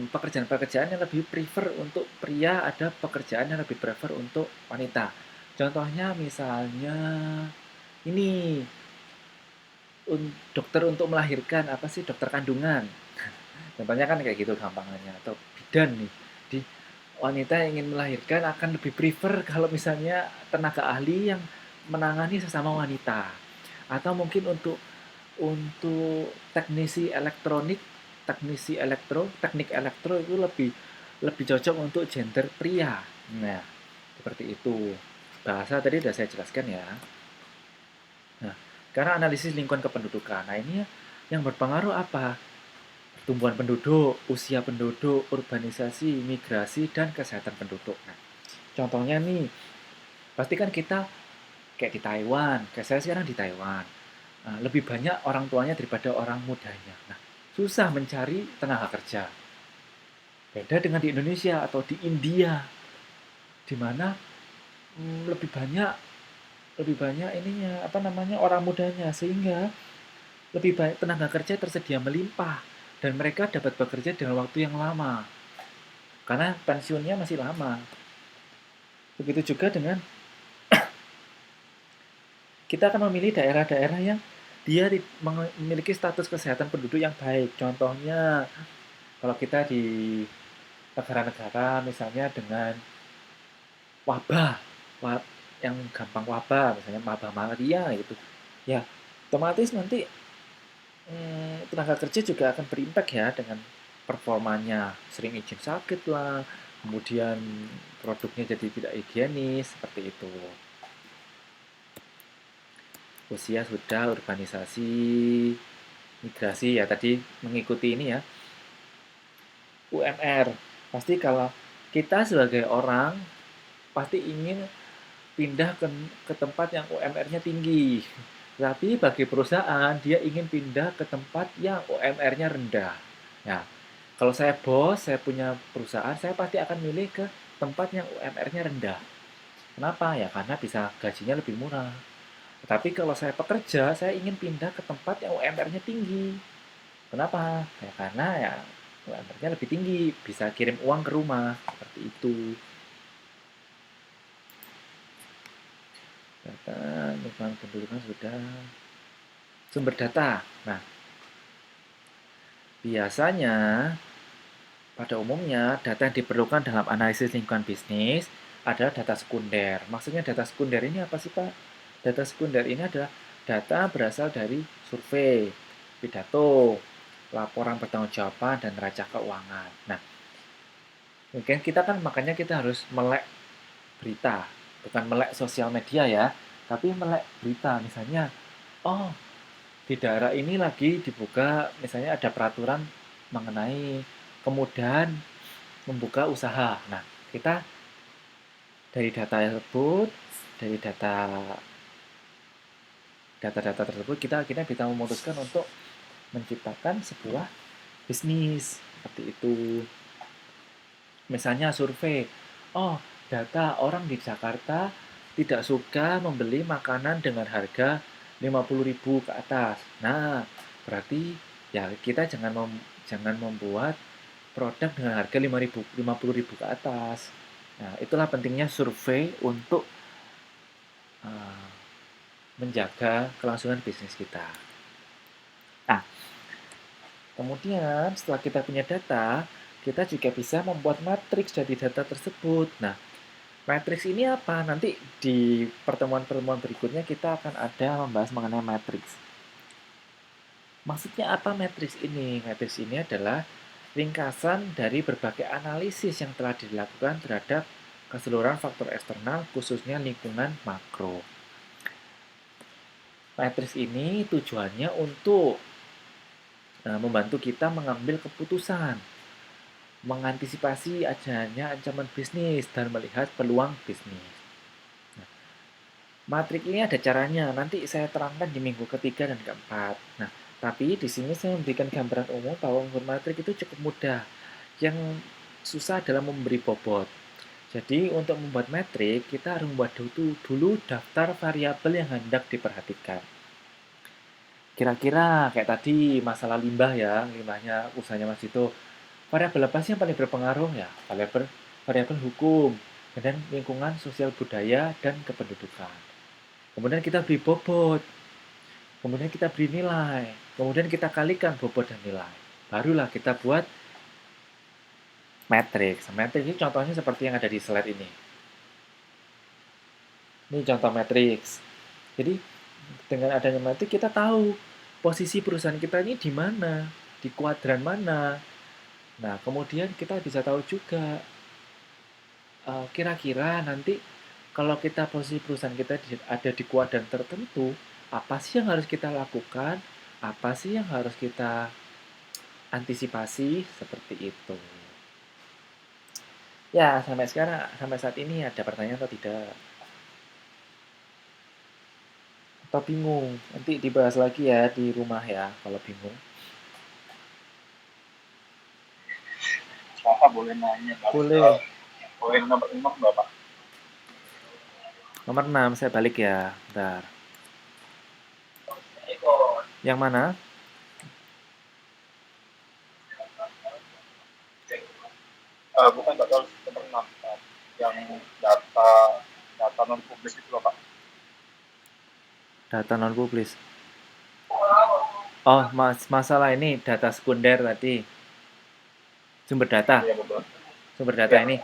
pekerjaan-pekerjaan yang lebih prefer untuk pria, ada pekerjaan yang lebih prefer untuk wanita. Contohnya misalnya ini dokter untuk melahirkan, apa sih, dokter kandungan. Contohnya kan kayak gitu gampangannya. Atau bidan nih, di wanita yang ingin melahirkan akan lebih prefer kalau misalnya tenaga ahli yang menangani sesama wanita. Atau mungkin untuk teknik elektro itu lebih lebih cocok untuk gender pria. Nah, seperti itu. Bahasa tadi sudah saya jelaskan ya. Nah, karena analisis lingkungan kependudukan. Nah, ini yang berpengaruh apa? Pertumbuhan penduduk, usia penduduk, urbanisasi, migrasi, dan kesehatan penduduk. Nah, contohnya nih, pasti kan kita kayak di Taiwan, kayak saya sekarang di Taiwan. Nah, lebih banyak orang tuanya daripada orang mudanya. Nah, susah mencari tenaga kerja. Beda dengan di Indonesia atau di India, di mana lebih banyak ininya apa namanya orang mudanya, sehingga lebih banyak tenaga kerja tersedia melimpah dan mereka dapat bekerja dengan waktu yang lama karena pensiunnya masih lama. Begitu juga dengan kita akan memilih daerah-daerah yang dia memiliki status kesehatan penduduk yang baik. Contohnya kalau kita di negara-negara misalnya dengan wabah yang gampang wabah, misalnya wabah malaria gitu, ya otomatis nanti tenaga kerja juga akan berimpak ya dengan performanya, sering izin sakit lah, kemudian produknya jadi tidak higienis, seperti itu. usia sudah, urbanisasi, migrasi ya tadi mengikuti ini ya. UMR. Pasti kalau kita sebagai orang pasti ingin pindah ke tempat yang UMR-nya tinggi. Tapi bagi perusahaan dia ingin pindah ke tempat yang UMR-nya rendah. Ya, kalau saya bos, saya punya perusahaan, saya pasti akan milih ke tempat yang UMR-nya rendah. Kenapa? Ya karena bisa gajinya lebih murah. Tapi kalau saya pekerja, saya ingin pindah ke tempat yang UMR-nya tinggi. Kenapa? Ya karena ya UMR-nya lebih tinggi, bisa kirim uang ke rumah, seperti itu. Data, lingkungan pendudukan sudah. Sumber data. Nah, biasanya pada umumnya data yang diperlukan dalam analisis lingkungan bisnis adalah data sekunder. Maksudnya data sekunder ini apa sih, Pak? Data sekunder ini adalah data berasal dari survei, pidato, laporan pertanggungjawaban, dan neraca keuangan. Nah, mungkin kita kan makanya kita harus melek berita, bukan melek sosial media ya, tapi melek berita. Misalnya, oh di daerah ini lagi dibuka, misalnya ada peraturan mengenai kemudahan membuka usaha. Nah, kita dari data tersebut, dari data-data tersebut kita akhirnya bisa memutuskan untuk menciptakan sebuah bisnis seperti itu. Misalnya survei, oh data orang di Jakarta tidak suka membeli makanan dengan harga 50.000 ke atas. Nah, berarti ya kita jangan membuat produk dengan harga 50.000 ke atas. Nah, itulah pentingnya survei untuk uh, menjaga kelangsungan bisnis kita. Nah, kemudian setelah kita punya data, kita juga bisa membuat matriks dari data tersebut. Nah, matriks ini apa? Nanti di pertemuan-pertemuan berikutnya kita akan ada membahas mengenai matriks. Maksudnya apa matriks ini? Matriks ini adalah ringkasan dari berbagai analisis yang telah dilakukan terhadap keseluruhan faktor eksternal, khususnya lingkungan makro. Matriks ini tujuannya untuk membantu kita mengambil keputusan, mengantisipasi adanya ancaman bisnis, dan melihat peluang bisnis. Nah, matrik ini ada caranya, nanti saya terangkan di minggu ketiga dan keempat. Nah, tapi di sini saya memberikan gambaran umum bahwa membuat matrik itu cukup mudah. Yang susah adalah memberi bobot. Jadi untuk membuat matrik, kita harus membuat dulu daftar variabel yang hendak diperhatikan. Kira-kira kayak tadi masalah limbah ya, limbahnya usahanya Mas itu. Variabel apa sih yang paling berpengaruh ya? Variabel hukum, dan lingkungan sosial budaya dan kependudukan. Kemudian kita beri bobot, kemudian kita beri nilai, kemudian kita kalikan bobot dan nilai. Barulah kita buat matriks. Matriks ini contohnya seperti yang ada di slide ini. Ini contoh matriks. Jadi dengan adanya matriks kita tahu posisi perusahaan kita ini di mana, di kuadran mana. Nah, kemudian kita bisa tahu juga kira-kira nanti kalau kita posisi perusahaan kita ada di kuadran tertentu, apa sih yang harus kita lakukan? Apa sih yang harus kita antisipasi? Seperti itu. Ya, sampai saat ini ada pertanyaan atau tidak? Atau bingung? Nanti dibahas lagi ya di rumah ya, kalau bingung. Bapak boleh nanya? Boleh. Poin nomor 6, Bapak. Nomor 6, saya balik ya. Bentar. Yang mana? Bukan Pak, nomor 6. Yang data non publis itu, Bapak. Data non publis. Oh, masalah ini data sekunder tadi. Sumber data. Ya, betul. Sumber data ya, ini.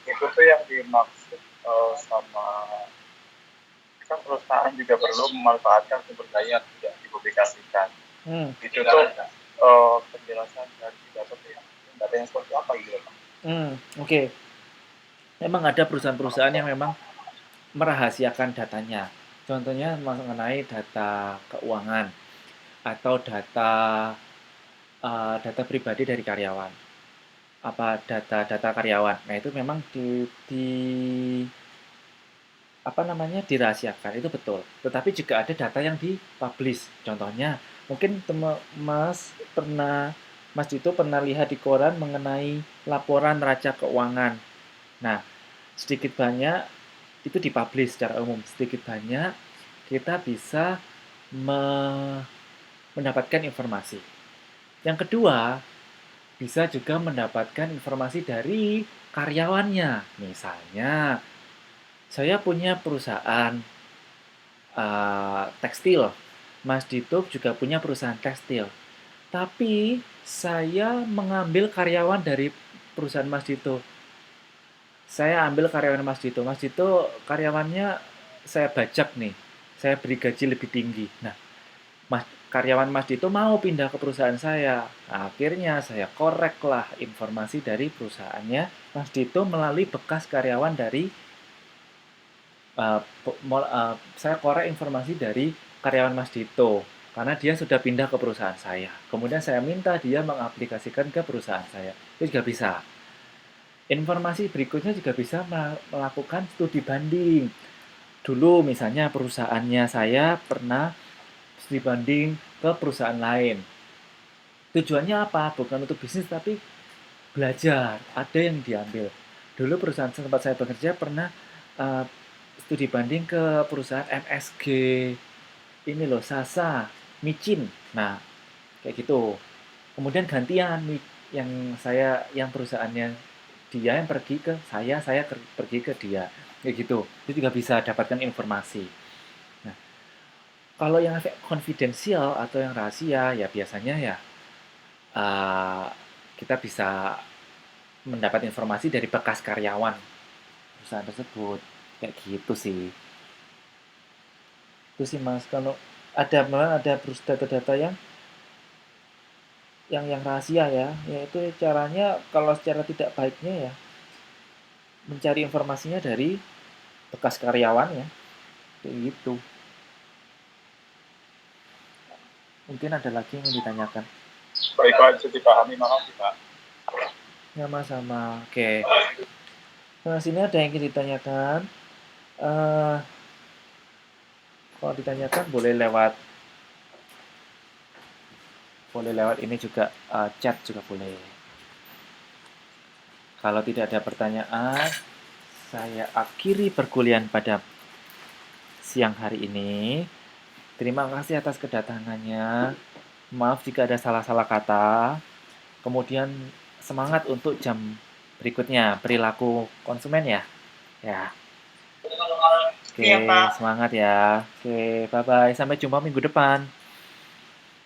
Itu tuh yang dimaksud sama kan perusahaan juga perlu memanfaatkan sumber daya yang tidak dipublikasikan. Itu tuh penjelasan dari data yang seperti apa gitu, Pak? Oke. Memang ada perusahaan-perusahaan yang memang merahasiakan datanya. Contohnya mengenai data keuangan atau data pribadi dari karyawan. Apa data karyawan. Nah, itu memang dirahasiakan, itu betul. Tetapi juga ada data yang dipublish. Contohnya, mungkin Mas Dito pernah lihat di koran mengenai laporan neraca keuangan. Nah, sedikit banyak itu dipublish secara umum. Sedikit banyak kita bisa mendapatkan informasi. Yang kedua, bisa juga mendapatkan informasi dari karyawannya. Misalnya, saya punya perusahaan tekstil. Mas Dito juga punya perusahaan tekstil. Tapi saya mengambil karyawan dari perusahaan Mas Dito. Saya ambil karyawan Mas Dito. Mas Dito karyawannya saya bajak nih. Saya beri gaji lebih tinggi. Nah, karyawan Mas Dito mau pindah ke perusahaan saya. Nah, akhirnya saya koreklah informasi dari perusahaannya Mas Dito melalui bekas karyawan dari saya korek informasi dari karyawan Mas Dito karena dia sudah pindah ke perusahaan saya. Kemudian saya minta dia mengaplikasikan ke perusahaan saya. Itu juga bisa. Informasi berikutnya juga bisa melakukan studi banding. Dulu misalnya perusahaannya saya pernah studi banding ke perusahaan lain. Tujuannya apa? Bukan untuk bisnis tapi belajar. Ada yang diambil. Dulu perusahaan tempat saya bekerja pernah studi banding ke perusahaan MSG ini loh, Sasa, Micin. Nah, kayak gitu. Kemudian gantian yang perusahaannya dia yang pergi ke saya pergi ke dia. Kayak gitu. Itu juga bisa dapatkan informasi. Nah, kalau yang konfidensial atau yang rahasia ya biasanya ya kita bisa mendapat informasi dari bekas karyawan perusahaan tersebut. Kayak gitu sih. Itu sih Mas, kalau malah ada data-data yang rahasia ya, yaitu caranya kalau secara tidak baiknya ya mencari informasinya dari bekas karyawan ya, kayak gitu. Mungkin ada lagi yang ditanyakan. Baik, bisa dipahami, makasih Pak. Sama-sama. Oke. Nah, sini ada yang ingin ditanyakan. Kalau ditanyakan boleh lewat ini juga, chat juga boleh. Kalau tidak ada pertanyaan, saya akhiri perkuliahan pada siang hari ini. Terima kasih atas kedatangannya. Maaf jika ada salah-salah kata. Kemudian semangat untuk jam berikutnya, perilaku konsumen ya. Ya. Oke, semangat ya. Oke, bye-bye. Sampai jumpa minggu depan.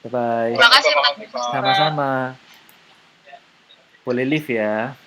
Bye-bye. Terima kasih Pak. Sama-sama. Boleh live ya.